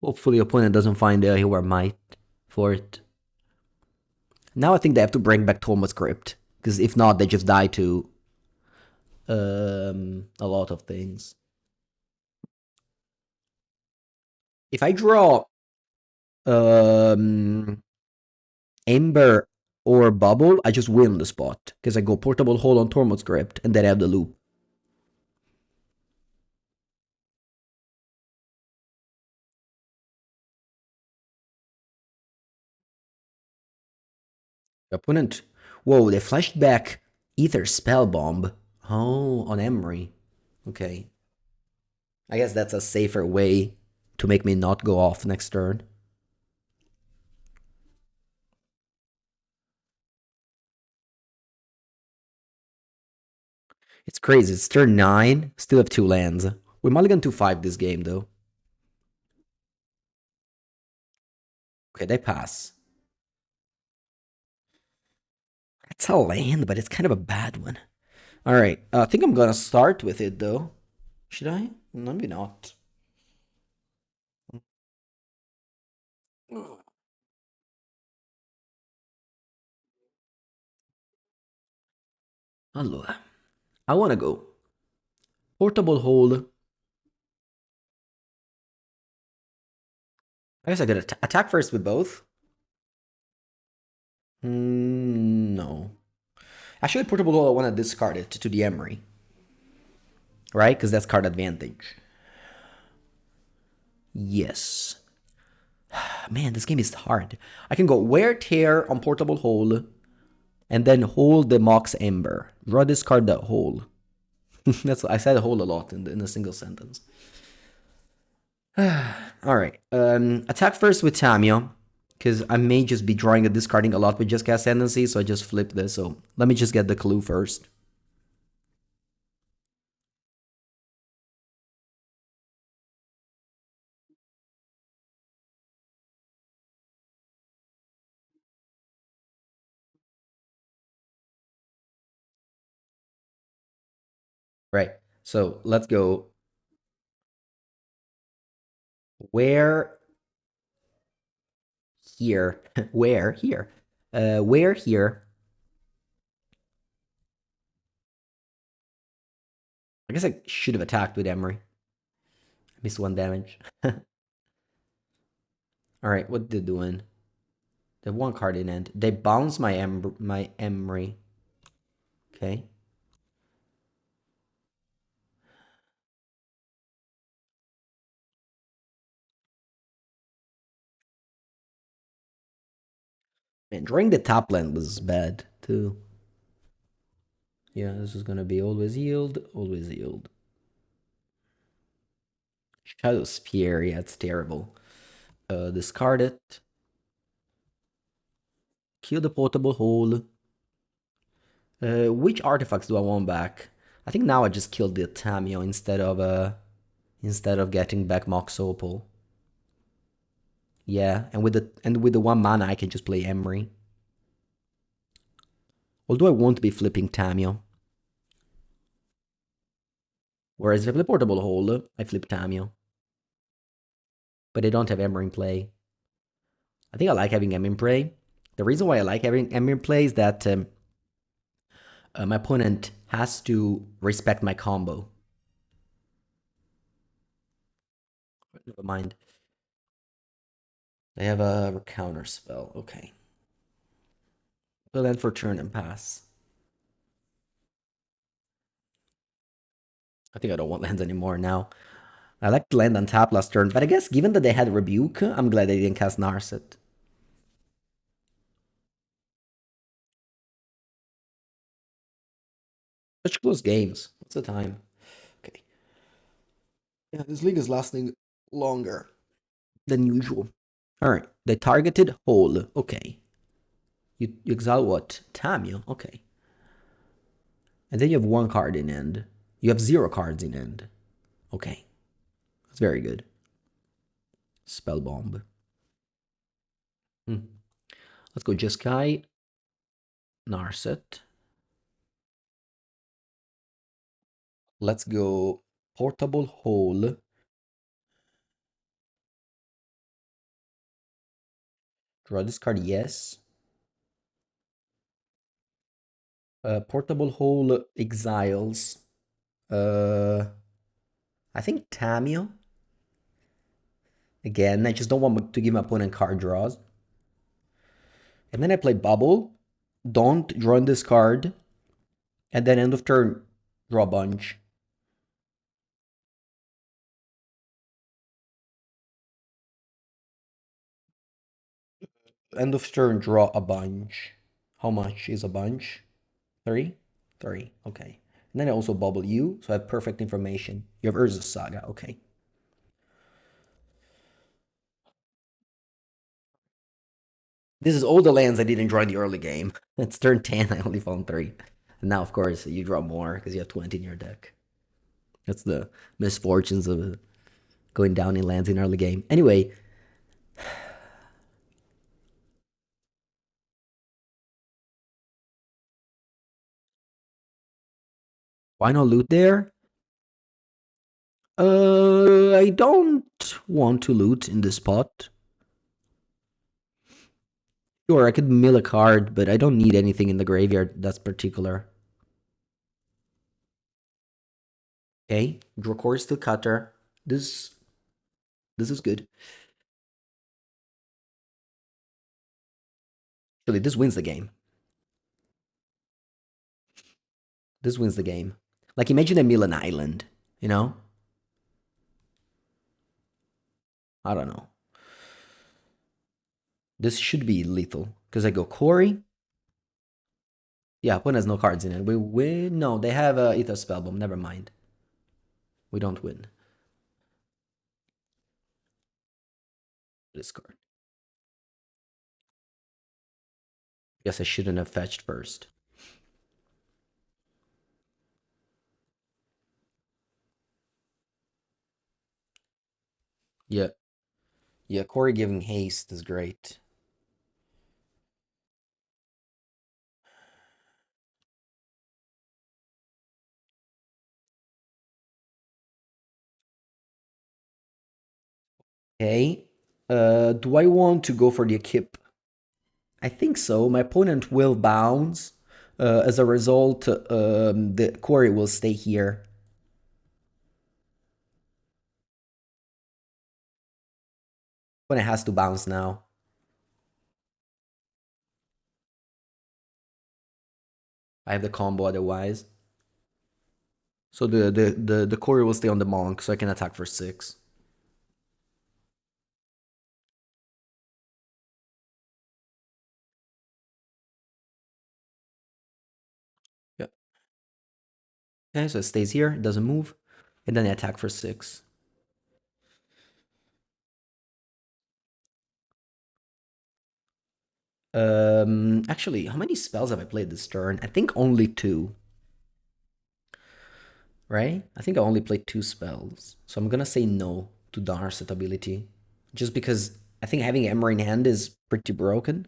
Hopefully opponent doesn't find a UR Might for it. Now I think they have to bring back Thomas Crypt. Because if not, they just die to a lot of things. If I draw Ember or Bubble, I just win the spot. Because I go Portable Hold on Tormod's Crypt, and then I have the loop. Opponent. Whoa, they flashed back Ether Spell Bomb. Oh, on Emery. Okay. I guess that's a safer way to make me not go off next turn. It's crazy. It's turn 9. Still have 2 lands. We mulligan to 5 this game, though. Okay, they pass. It's a land, but it's kind of a bad one. Alright, I think I'm gonna start with it, though. Should I? Maybe not. Allora, I wanna go Portable Hold. I guess I could attack first with both. No. Actually, Portable Hold, I wanna discard it to the Emery. Right? Because that's card advantage. Yes. Man, this game is hard. I can go Wear Tear on Portable Hold, and then hold the Mox Ember. Draw this card that hold. That's I said hold a lot in a single sentence. Alright. Attack first with Tamio. Because I may just be drawing and discarding a lot with Jeskai Ascendacy, so I just flip this. So let me just get the clue first. Right. So let's go. Where here? Where here? Where here? I guess I should have attacked with Emery. I missed 1 damage. Alright, what they doing? They have 1 card in end. They bounce my Emery. Okay. And drawing the top land was bad too. Yeah, this is gonna be always yield, always yield. Shadow Spear, yeah, it's terrible. Discard it. Kill the Portable Hold. Which artifacts do I want back? I think now I just killed the Tamio instead of getting back Mox Opal. Yeah, and with the 1 mana I can just play Emery. Although I won't be flipping Tamio. Whereas if I play Portable Hold, I flip Tamio. But I don't have Ember in play. I think I like having Ember in play. The reason why I like having Ember in play is that my opponent has to respect my combo. Never mind. They have a counter spell. Okay. So then for turn and pass. I think I don't want lands anymore now. I like to land on tap last turn, but I guess given that they had Rebuke, I'm glad they didn't cast Narset. Such close games. What's the time? Okay. Yeah, this league is lasting longer than usual. Alright, they targeted Hole. Okay. You exile what? Tamio. Okay. And then you have 1 card in end. You have 0 cards in end. Okay. That's very good. Spell Bomb. Let's go Jeskai. Narset. Let's go portable hole. Draw this card, yes. Portable hole exiles. Uh, I think Tamio. Again, I just don't want to give my opponent card draws. And then I play bubble. Don't draw in this card. And then end of turn, draw a bunch. End of turn, draw a bunch. How much is a bunch? 3? 3, okay. And then I also bubble you, so I have perfect information. You have Urza Saga, okay. This is all the lands I didn't draw in the early game. It's turn 10, I only found 3. And now, of course, you draw more because you have 20 in your deck. That's the misfortunes of going down in lands in early game. Anyway, why not loot there? I don't want to loot in this spot. Sure, I could mill a card, but I don't need anything in the graveyard that's particular. Okay, draw course to cutter. This is good. Actually, this wins the game. This wins the game. Like, imagine I mill an island, you know? I don't know. This should be lethal. Because I go Corey. Yeah, opponent has no cards in it. We win. No, they have Ether Spellbomb. Never mind. We don't win. This card. Guess I shouldn't have fetched first. Yeah. Yeah, Corey giving haste is great. Okay. Do I want to go for the Akip? I think so. My opponent will bounce. As a result, the Corey will stay here. Opponent has to bounce now. I have the combo otherwise. So the Corey will stay on the Monk, so I can attack for 6. Yep. Okay, so it stays here, it doesn't move. And then I attack for 6. Actually, how many spells have I played this turn? I think only 2. Right? I think I only played 2 spells. So I'm gonna say no to Darset ability. Just because I think having Ember in hand is pretty broken.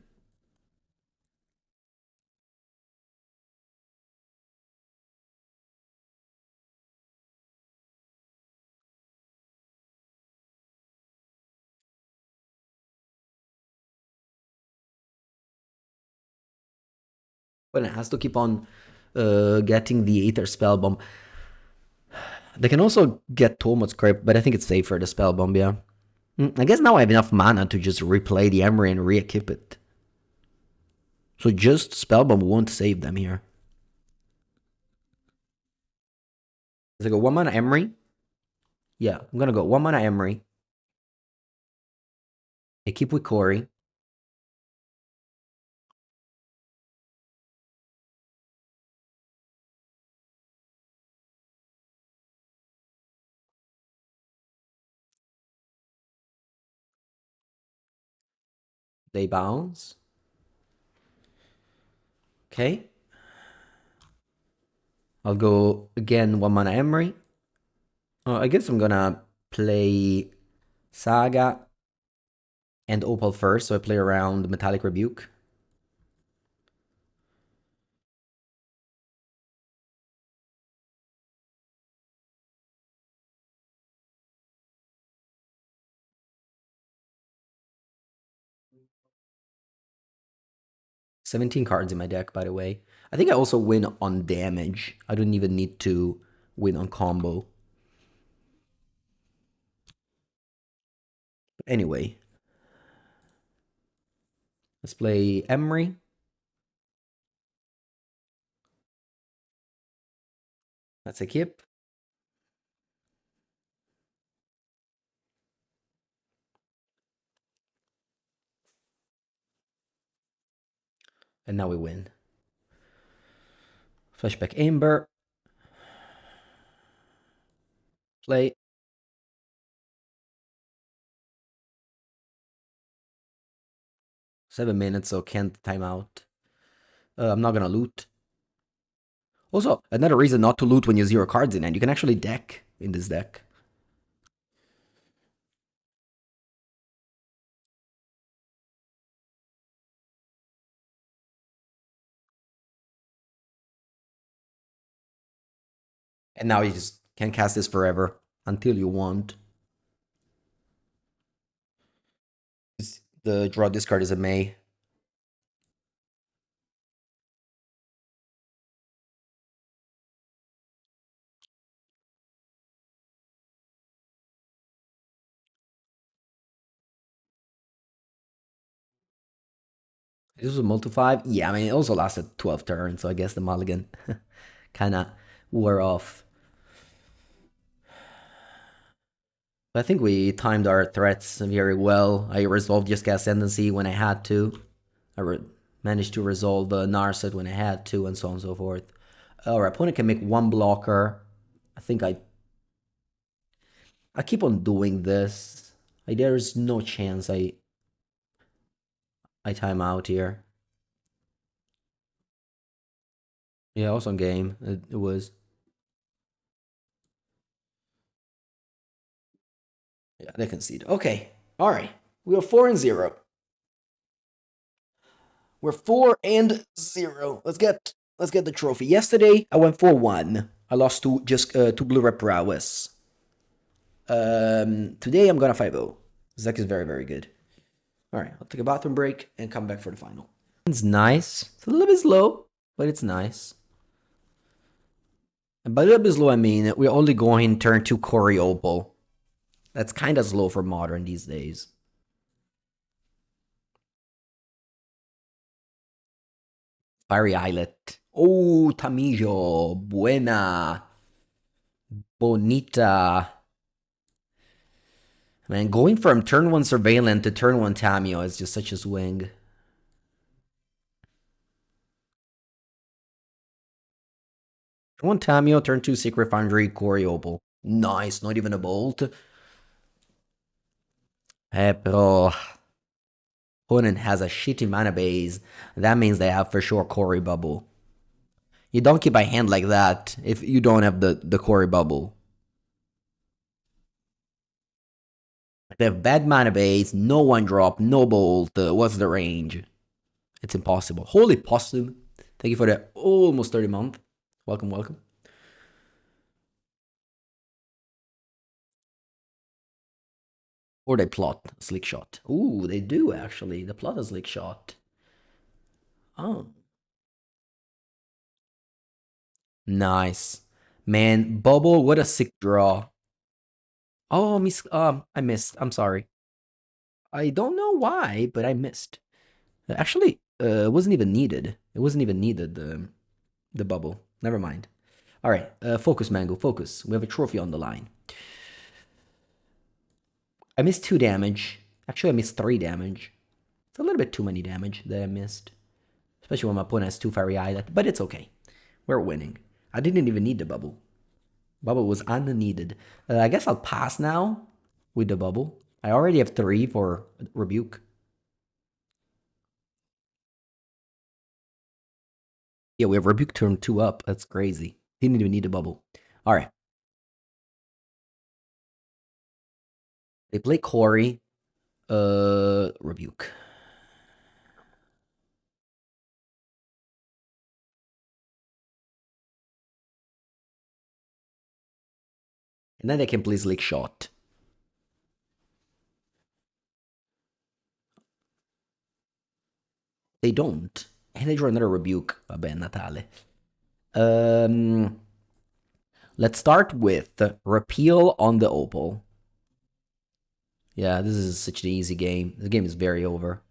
But it has to keep on getting the Aether Spell Bomb. They can also get Tormod's Crypt, but I think it's safer, the Spell Bomb, yeah. I guess now I have enough mana to just replay the Emery and re-equip it. So just Spellbomb won't save them here. Does I go 1 mana Emery? Yeah, I'm gonna go 1 mana Emery. I keep with Corey. They bounce. Okay. I'll go again 1 mana Emery. I guess I'm gonna play Saga and Opal first, so I play around Metallic Rebuke. 17 cards in my deck, by the way. I think I also win on damage. I don't even need to win on combo. Anyway, let's play Emery. That's a kip. And now we win. Flashback Amber. Play. 7 minutes, so can't time out. I'm not gonna loot. Also, another reason not to loot when you 0 cards in hand. You can actually deck in this deck. And now you just can cast this forever until you want. The draw discard is a May. This was a multi-5. Yeah, I mean, it also lasted 12 turns, so I guess the mulligan kind of wore off. But I think we timed our threats very well. I resolved Jeskai Ascendacy when I had to. I managed to resolve the Narset when I had to, and so on and so forth. Our opponent can make 1 blocker. I think I keep on doing this. There's no chance I time out here. Yeah, also on game. It was. Yeah, they concede. Okay. All right. We are 4-0. We're 4-0. Let's get the trophy. Yesterday I went 4-1. I lost to just to UR Prowess. Today I'm gonna 5-0. This deck is very, very good. All right, I'll take a bathroom break and come back for the final. It's nice. It's a little bit slow, but it's nice. And by a little bit slow, I mean we're only going turn 2 Cory Opal. That's kind of slow for modern these days. Fiery Islet. Oh, Tamijo. Buena. Bonita. Man, going from turn 1 Surveillant to turn 1 Tamio is just such a swing. Turn 1 Tamio, turn 2 Secret Foundry, Cory Opal. Nice, not even a bolt. Pero opponent has a shitty mana base. That means they have for sure Cory Bubble. You don't keep a hand like that if you don't have the Cory Bubble. They have bad mana base, no 1-drop, no bolt. What's the range? It's impossible. Holy possum. Thank you for the almost 30 month. Welcome, welcome. Or they plot a slick shot. Ooh, they do actually. They plot a slick shot. Oh. Nice. Man, Bubble, what a sick draw. Oh, I missed. I'm sorry. I don't know why, but I missed. Actually, it wasn't even needed. It wasn't even needed, the bubble. Never mind. All right, focus, Mango, focus. We have a trophy on the line. I missed 2 damage. Actually, I missed 3 damage. It's a little bit too many damage that I missed. Especially when my opponent has 2 Fiery Islet, but it's okay. We're winning. I didn't even need the bubble. Bubble was unneeded. I guess I'll pass now with the bubble. I already have 3 for Rebuke. Yeah, we have Rebuke turn 2 up. That's crazy. Didn't even need a bubble. All right. They play Cory. Rebuke. And then they can play Slick Shot. They don't. And I draw another Rebuke. Vabbè, Natale. Let's start with Repeal on the Opal. Yeah, this is such an easy game. The game is very over.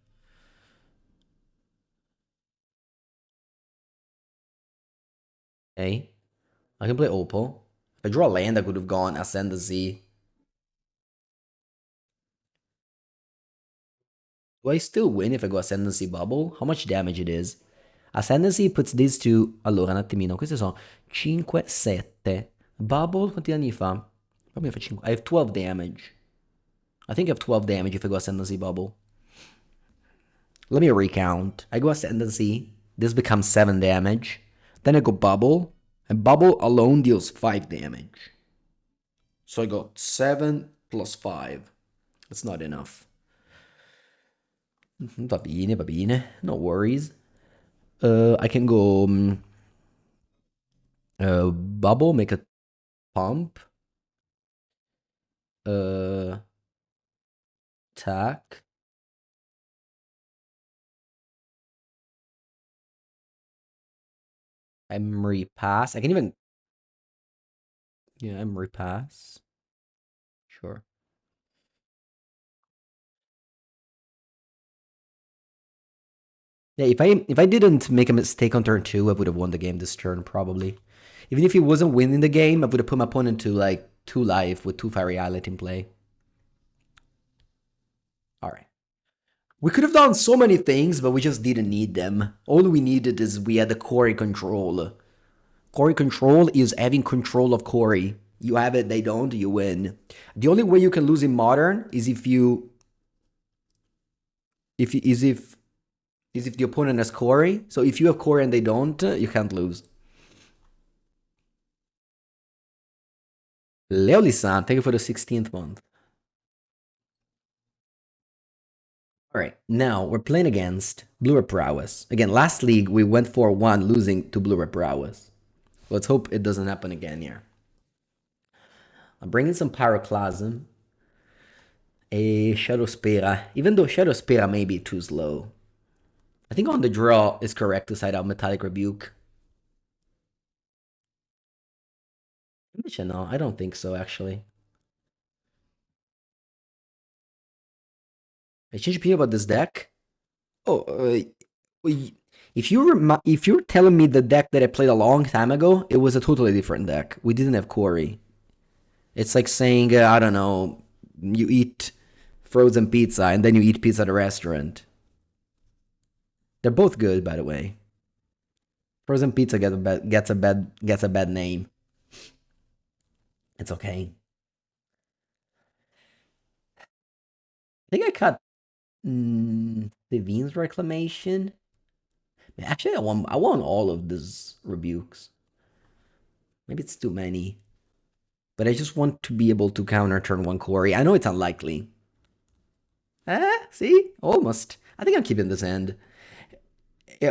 Okay. I can play Opal. If I draw a land, I could have gone Ascendacy. Do I still win if I go Ascendancy Bubble? How much damage it is? Ascendancy puts these two... Allora, un attimino. Queste sono 5, 7. Bubble, quanti danni fa? Fammi fa 5. I have 12 damage. I think I have 12 damage if I go Ascendancy Bubble. Let me recount. I go Ascendancy. This becomes 7 damage. Then I go Bubble. And Bubble alone deals 5 damage. So I got 7 plus 5. That's not enough. Va bene, va bene. No worries. I can go Bubble, make a pump. Attack. Emery pass. I can even... Yeah, Emery pass. Sure. Yeah, if I didn't make a mistake on turn 2, I would have won the game this turn, probably. Even if he wasn't winning the game, I would have put my opponent to, like, 2 life with 2 Fiery Islet in play. Alright. We could have done so many things, but we just didn't need them. All we needed is we had the Corey control. Corey control is having control of Corey. You have it, they don't, you win. The only way you can lose in Modern is if you... If the opponent has Corey. So if you have Corey and they don't, you can't lose. Leoli-san, thank you for the 16th month. Alright, now we're playing against UR Prowess. Again, last league we went 4-1 losing to UR Prowess. Let's hope it doesn't happen again here. I'm bringing some Pyroclasm. A Shadow Spera. Even though Shadow Spera may be too slow. I think on the draw is correct to side out Metallic Rebuke. No, I don't think so, actually. I changed opinion about this deck. Oh, if you're telling me the deck that I played a long time ago, it was a totally different deck. We didn't have Corey. It's like saying, I don't know, you eat frozen pizza and then you eat pizza at a restaurant. They're both good, by the way. Frozen pizza gets a bad name. It's okay. I think I cut Sevin's Reclamation. Actually, I want all of these rebukes. Maybe it's too many. But I just want to be able to counter turn 1 Corey. I know it's unlikely. See? Almost. I think I'm keeping this hand.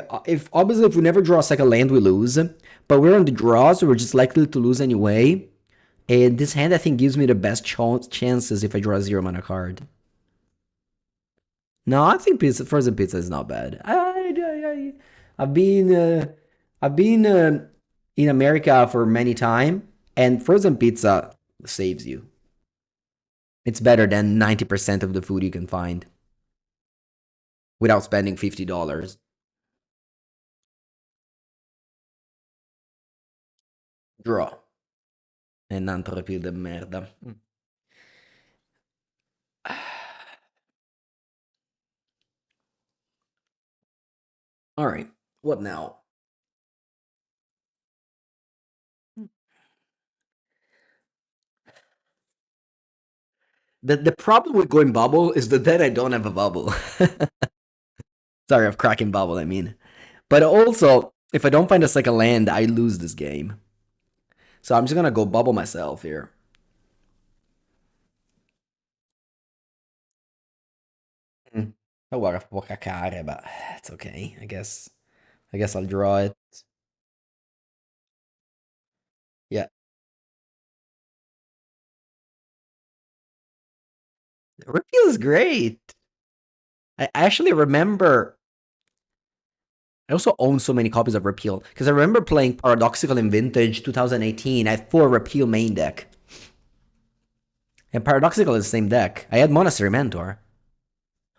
Obviously, if we never draw a second land, we lose. But we're on the draw, so we're just likely to lose anyway. And this hand, I think, gives me the best chances if I draw a 0 mana card. No, I think Frozen Pizza is not bad. I've been in America for many time, and Frozen Pizza saves you. It's better than 90% of the food you can find without spending $50. Draw. E un altro repeal de merda. Alright, what now? The problem with going bubble is that then I don't have a bubble. Sorry, of cracking bubble, I mean. But also, if I don't find a second land, I lose this game. So I'm just gonna go bubble myself here. Oh, guarda, può cacare, but it's okay. I guess I'll draw it. Yeah. Repeal is great. I actually remember I also own so many copies of Repeal because I remember playing Paradoxical in Vintage 2018. I had 4 Repeal main deck. And Paradoxical is the same deck. I had Monastery Mentor.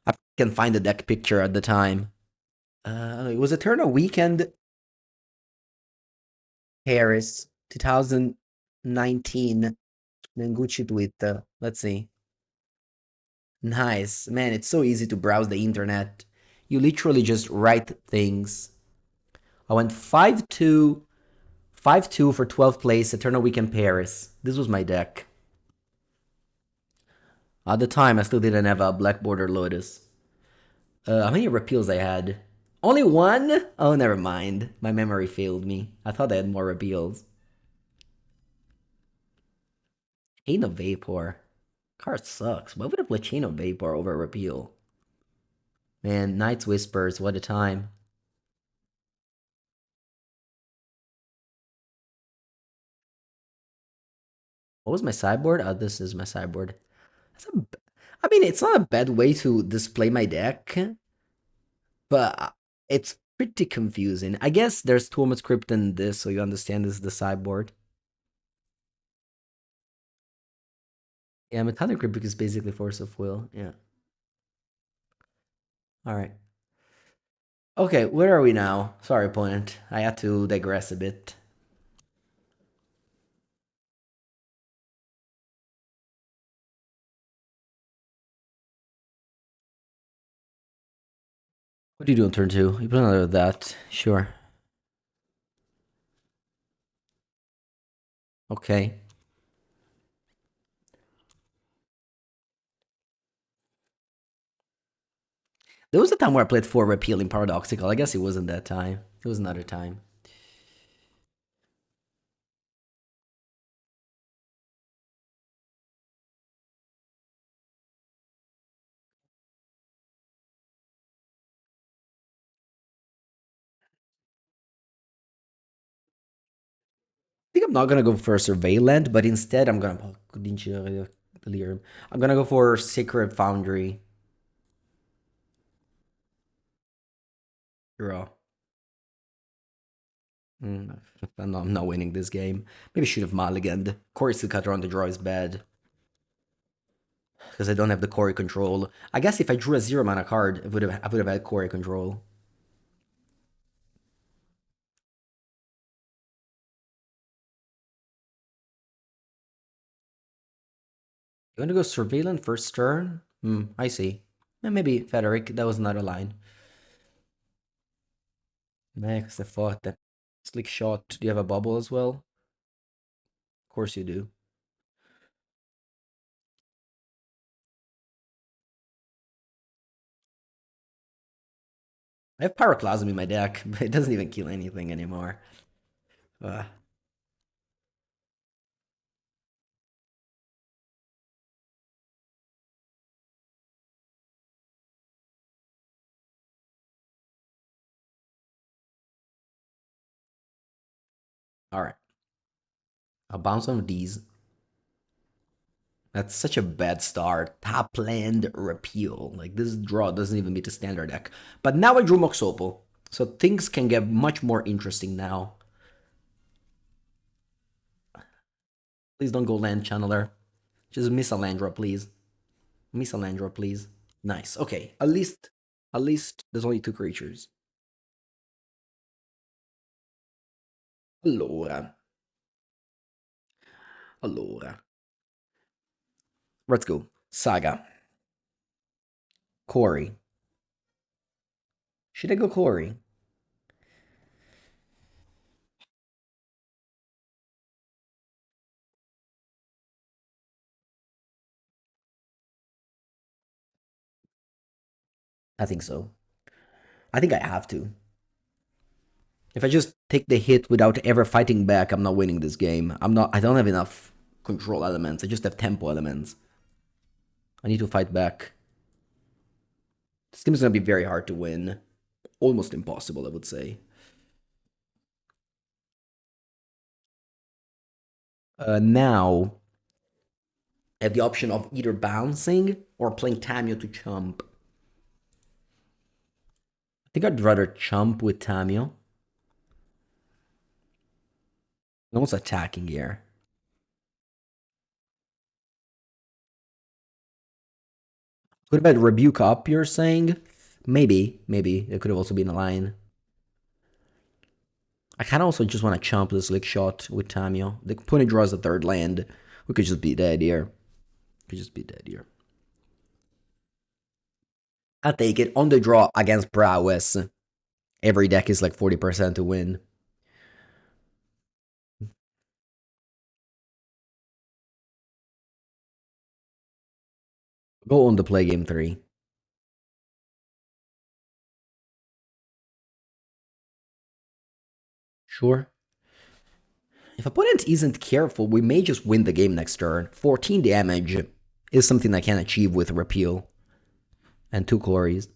I can find the deck picture at the time. It was Eternal Weekend Paris 2019. Mengucci tweet. Let's see. Nice. Man, it's so easy to browse the internet. You literally just write things. I went 5-2, 5-2 for 12th place, Eternal Weekend Paris. This was my deck. At the time, I still didn't have a Black Border Lotus. How many repeals I had? Only one? Oh, never mind. My memory failed me. I thought I had more repeals. Chain of Vapor. Card sucks. Why would I play Chain of Vapor over a repeal? Man, Night's Whispers, what a time. What was my sideboard? Oh, this is my sideboard. I mean, it's not a bad way to display my deck, but it's pretty confusing. I guess there's too much script in this, so you understand this is the sideboard. Yeah, Metallic Rebuke is basically Force of Will. Yeah. Alright. Okay, where are we now? Sorry, opponent. I had to digress a bit. What do you do on turn 2? You play another that. Sure. Okay. There was a time where I played 4 Repealing Paradoxical. I guess it wasn't that time. It was another time. I think I'm not gonna go for Surveillant, but instead I'm gonna I'm gonna go for Sacred Foundry. Draw. I'm not winning this game. Maybe should have mulliganed. Core Steel Cutter on the draw is bad. Because I don't have the core control. I guess if I drew a 0 mana card, I would have had core control. You want to go Surveillant first turn? I see. Maybe Frederick, that was another line. Next, I thought that Slick Shot. Do you have a bubble as well? Of course you do. I have Pyroclasm in my deck, but it doesn't even kill anything anymore. Uh, Alright. I'll bounce one of these. That's such a bad start. Top land repeal. Like, this draw doesn't even beat the standard deck. But now I drew Moxopal. So things can get much more interesting now. Please don't go land channeler. Just miss a land draw, please. Miss a land draw, please. Nice. Okay. At least there's only 2 creatures. Allora. Allora. Let's go. Saga. Corey. Should I go Corey? I think so. I think I have to. If I just take the hit without ever fighting back, I'm not winning this game. I don't have enough control elements. I just have tempo elements. I need to fight back. This game is going to be very hard to win. Almost impossible, I would say. Now, I have the option of either bouncing or playing Tamio to chump. think I'd rather chump with Tamio. No one's attacking here. Could have had Rebuke up, you're saying? Maybe. It could have also been a line. I kind of also just want to chump this Lick Shot with Tamio. The opponent draws a third land. We could just be dead here. I'll take it. On the draw against Prowess, every deck is like 40% to win. Go on to play game 3. Sure. If opponent isn't careful, we may just win the game next turn. 14 damage is something I can achieve with Repeal. And 2 Quarries.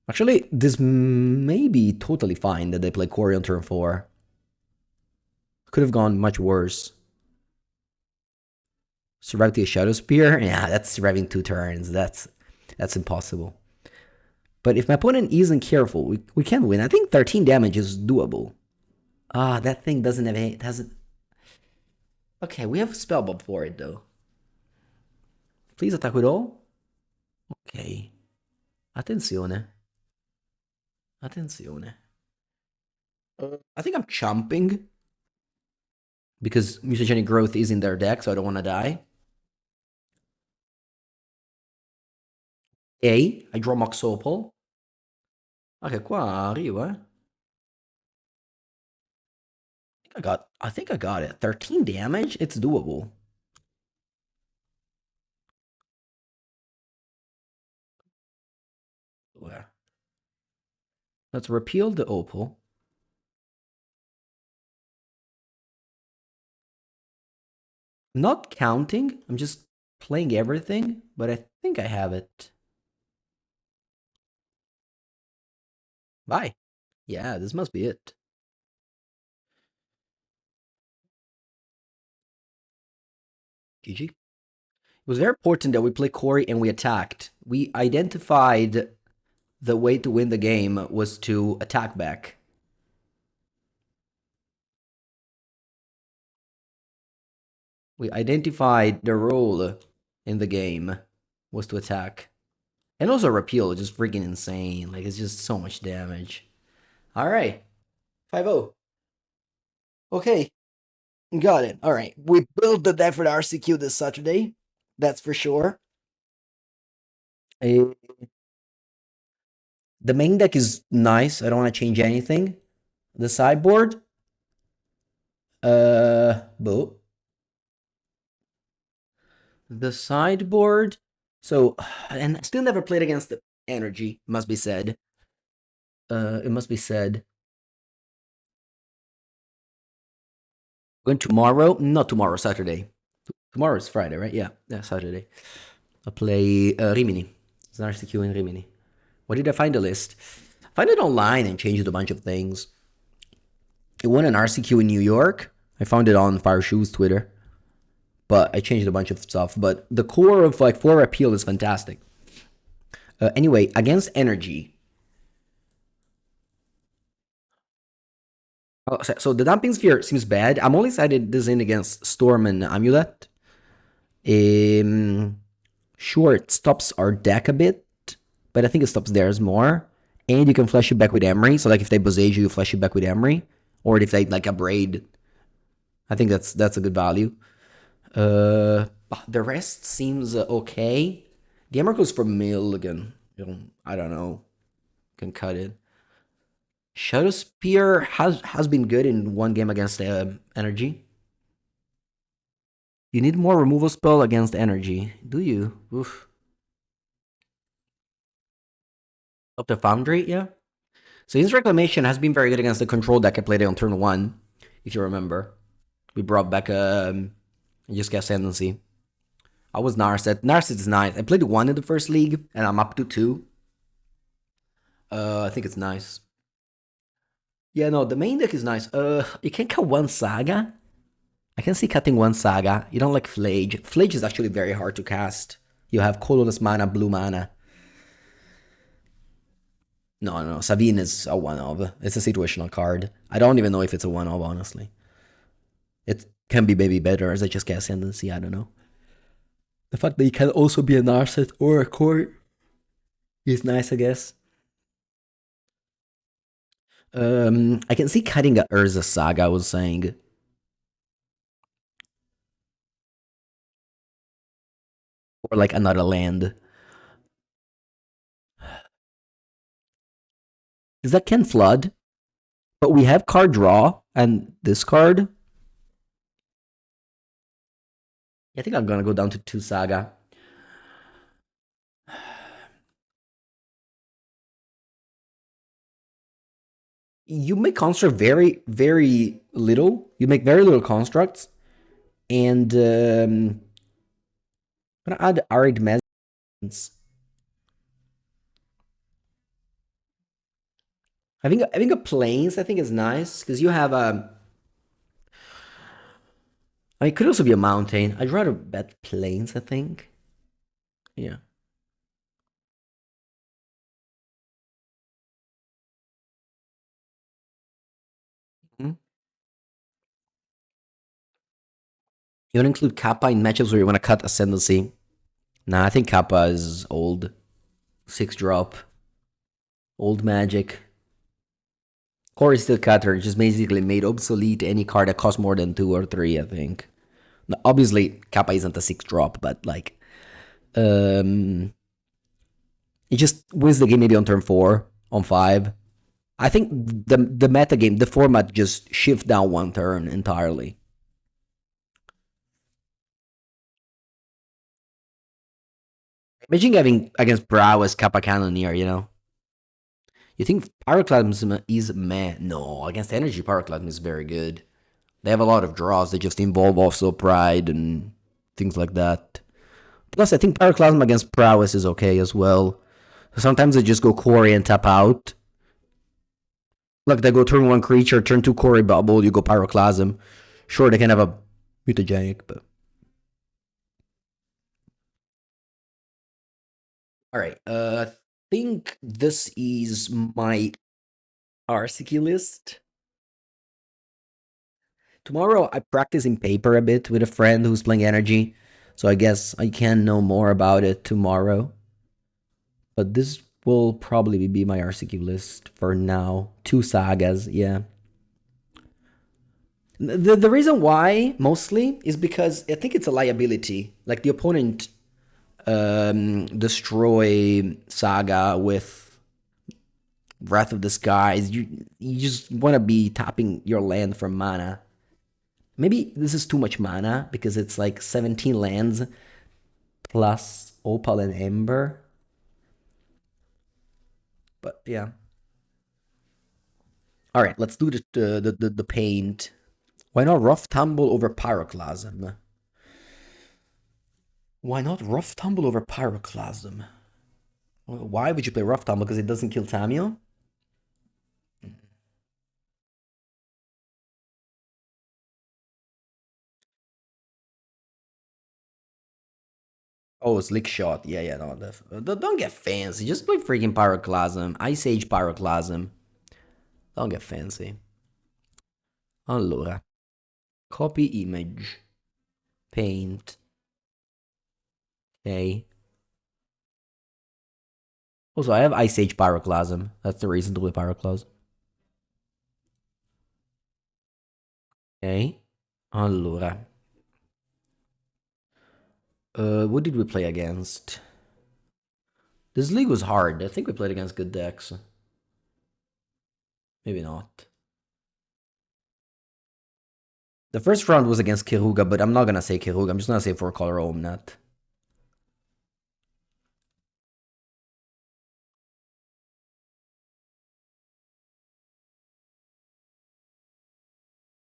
Actually, this may be totally fine that they play Quarry on turn 4. Could have gone much worse. Survive to a Shadow Spear? Yeah, that's surviving 2 turns. That's impossible. But if my opponent isn't careful, we can win. I think 13 damage is doable. Ah, that thing doesn't have it hasn't. Okay, we have Spellbob for it though. Please attack with all. Ok. Attenzione. Attenzione. I think I'm chumping. Because Mutagenic Growth is in their deck, so I don't want to die. I draw Mox Opal. Ok, qua arrivo, I think I got it. 13 damage? It's doable. Let's repeal the Opal. Not counting. I'm just playing everything, but I think I have it. Bye. Yeah, this must be it. GG. It was very important that we play Corey and we attacked. We identified the way to win the game was to attack back. We identified the role in the game was to attack. And also repeal, just freaking insane. Like, it's just so much damage. Alright. 5-0. Okay. Got it. Alright. We built the deck for the RCQ this Saturday. That's for sure. The main deck is nice. I don't want to change anything. The sideboard. Boo. The sideboard. So, and I still never played against the energy, must be said. It must be said. Going tomorrow? Not tomorrow, Saturday. Tomorrow is Friday, right? Yeah, Saturday. I'll play Rimini. It's an RCQ in Rimini. Where did I find the list? I found it online and changed a bunch of things. It won an RCQ in New York. I found it on Fire Shoes Twitter. But I changed a bunch of stuff. But the core of like 4 appeal is fantastic. Anyway, against energy. Oh, so the Dumping Sphere seems bad. I'm only sided this in against Storm and Amulet. Sure, it stops our deck a bit, but I think it stops theirs more. And you can flash it back with Emery. So like if they Bozage you flash it back with Emery. Or if they like abrade. I think that's a good value. The rest seems okay. The Emery goes for Milligan. I don't know. Can cut it. Shadow Spear has been good in one game against energy. You need more removal spell against energy, do you? Oof. Up the Foundry, yeah. So his Reclamation has been very good against the control deck I played on turn 1, if you remember. We brought back Jeskai Ascendacy. I was Narset. Narset is nice. I played 1 in the first league, and I'm up to 2. I think it's nice. Yeah, no, the main deck is nice. You can cut 1 Saga. I can see cutting 1 Saga. You don't like Flage. Flage is actually very hard to cast. You have colorless mana, blue mana. No, no, Sabine is a one of. It's a situational card. I don't even know if it's a one of, honestly. It can be maybe better as a Jeskai Ascendacy, I don't know. The fact that you can also be a Narset or a core is nice, I guess. I can see cutting a Urza Saga, I was saying. Or like another land. Because that can flood, but we have card draw, and this card. I think I'm gonna go down to 2 Saga. You make construct very, very little. You make very little constructs, and I'm gonna add arid mesons. Having a plains, I think, is nice because you have a. I mean, it could also be a mountain. I'd rather bet plains, I think. Yeah. Mhm. You want to include Kappa in matchups where you want to cut Ascendancy? Nah, I think Kappa is old. 6 drop. Old magic. Core is still cutter, just basically made obsolete any card that costs more than 2 or 3, I think. Now, obviously, Kappa isn't a 6 drop, but like, um, it just wins the game maybe on turn 4, on 5. I think the meta game, the format just shift down 1 turn entirely. Imagine having against Prowess Kappa Cannoneer, you know? You think Pyroclasm is meh? No, against Energy, Pyroclasm is very good. They have a lot of draws that just involve also Pride and things like that. Plus, I think Pyroclasm against Prowess is okay as well. Sometimes they just go Quarry and tap out. Like they go turn 1 creature, turn 2 Quarry Bubble, you go Pyroclasm. Sure, they can have a mutagenic, but. Alright, I think this is my RCQ list. Tomorrow I practice in paper a bit with a friend who's playing Energy, so I guess I can know more about it tomorrow. But this will probably be my RCQ list for now. 2 sagas, yeah. The reason why, mostly, is because I think it's a liability. Like, the opponent destroy Saga with Wrath of the Skies. You just want to be tapping your land for mana. Maybe this is too much mana because it's like 17 lands plus Opal and Ember. But yeah. All right, let's do the paint. Why not Rough Tumble over Pyroclasm? Why not Rough Tumble over Pyroclasm? Why would you play Rough Tumble? Because it doesn't kill Tamio? Oh, Slick Shot. Yeah, yeah, no. Don't get fancy. Just play freaking Pyroclasm. Ice Age Pyroclasm. Don't get fancy. Allora. Copy image. Paint. Okay. Also, I have Ice Age Pyroclasm. That's the reason to play Pyroclasm. Okay. Allora. What did we play against? This league was hard. I think we played against good decks. Maybe not. The first round was against Keruga, but I'm not gonna say Keruga. I'm just gonna say 4-color Omnat.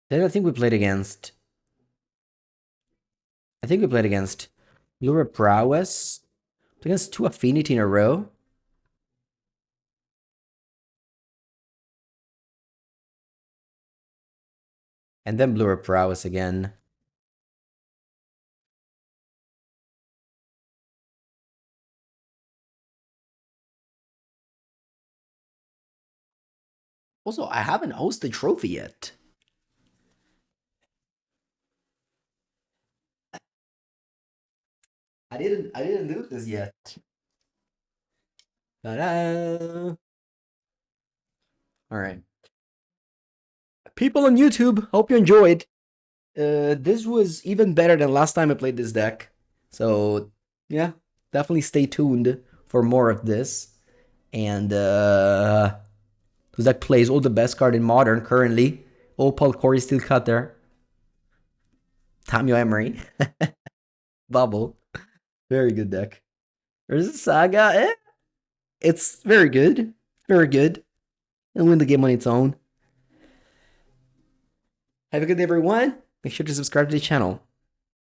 Then I think we played against. I think we played against UR Prowess. Against 2 Affinity in a row. And then Blue Prowess again. Also, I haven't hosted trophy yet. I didn't do this yet. Ta-da! All right. People on YouTube, hope you enjoyed. This was even better than last time I played this deck. So, yeah, definitely stay tuned for more of this. And this deck plays all the best card in Modern currently. Opal Core is still cut there. Tamio Emery. Bubble. Very good deck. There's a Saga. It's very good. Very good. And win the game on its own. Have a good day, everyone. Make sure to subscribe to the channel.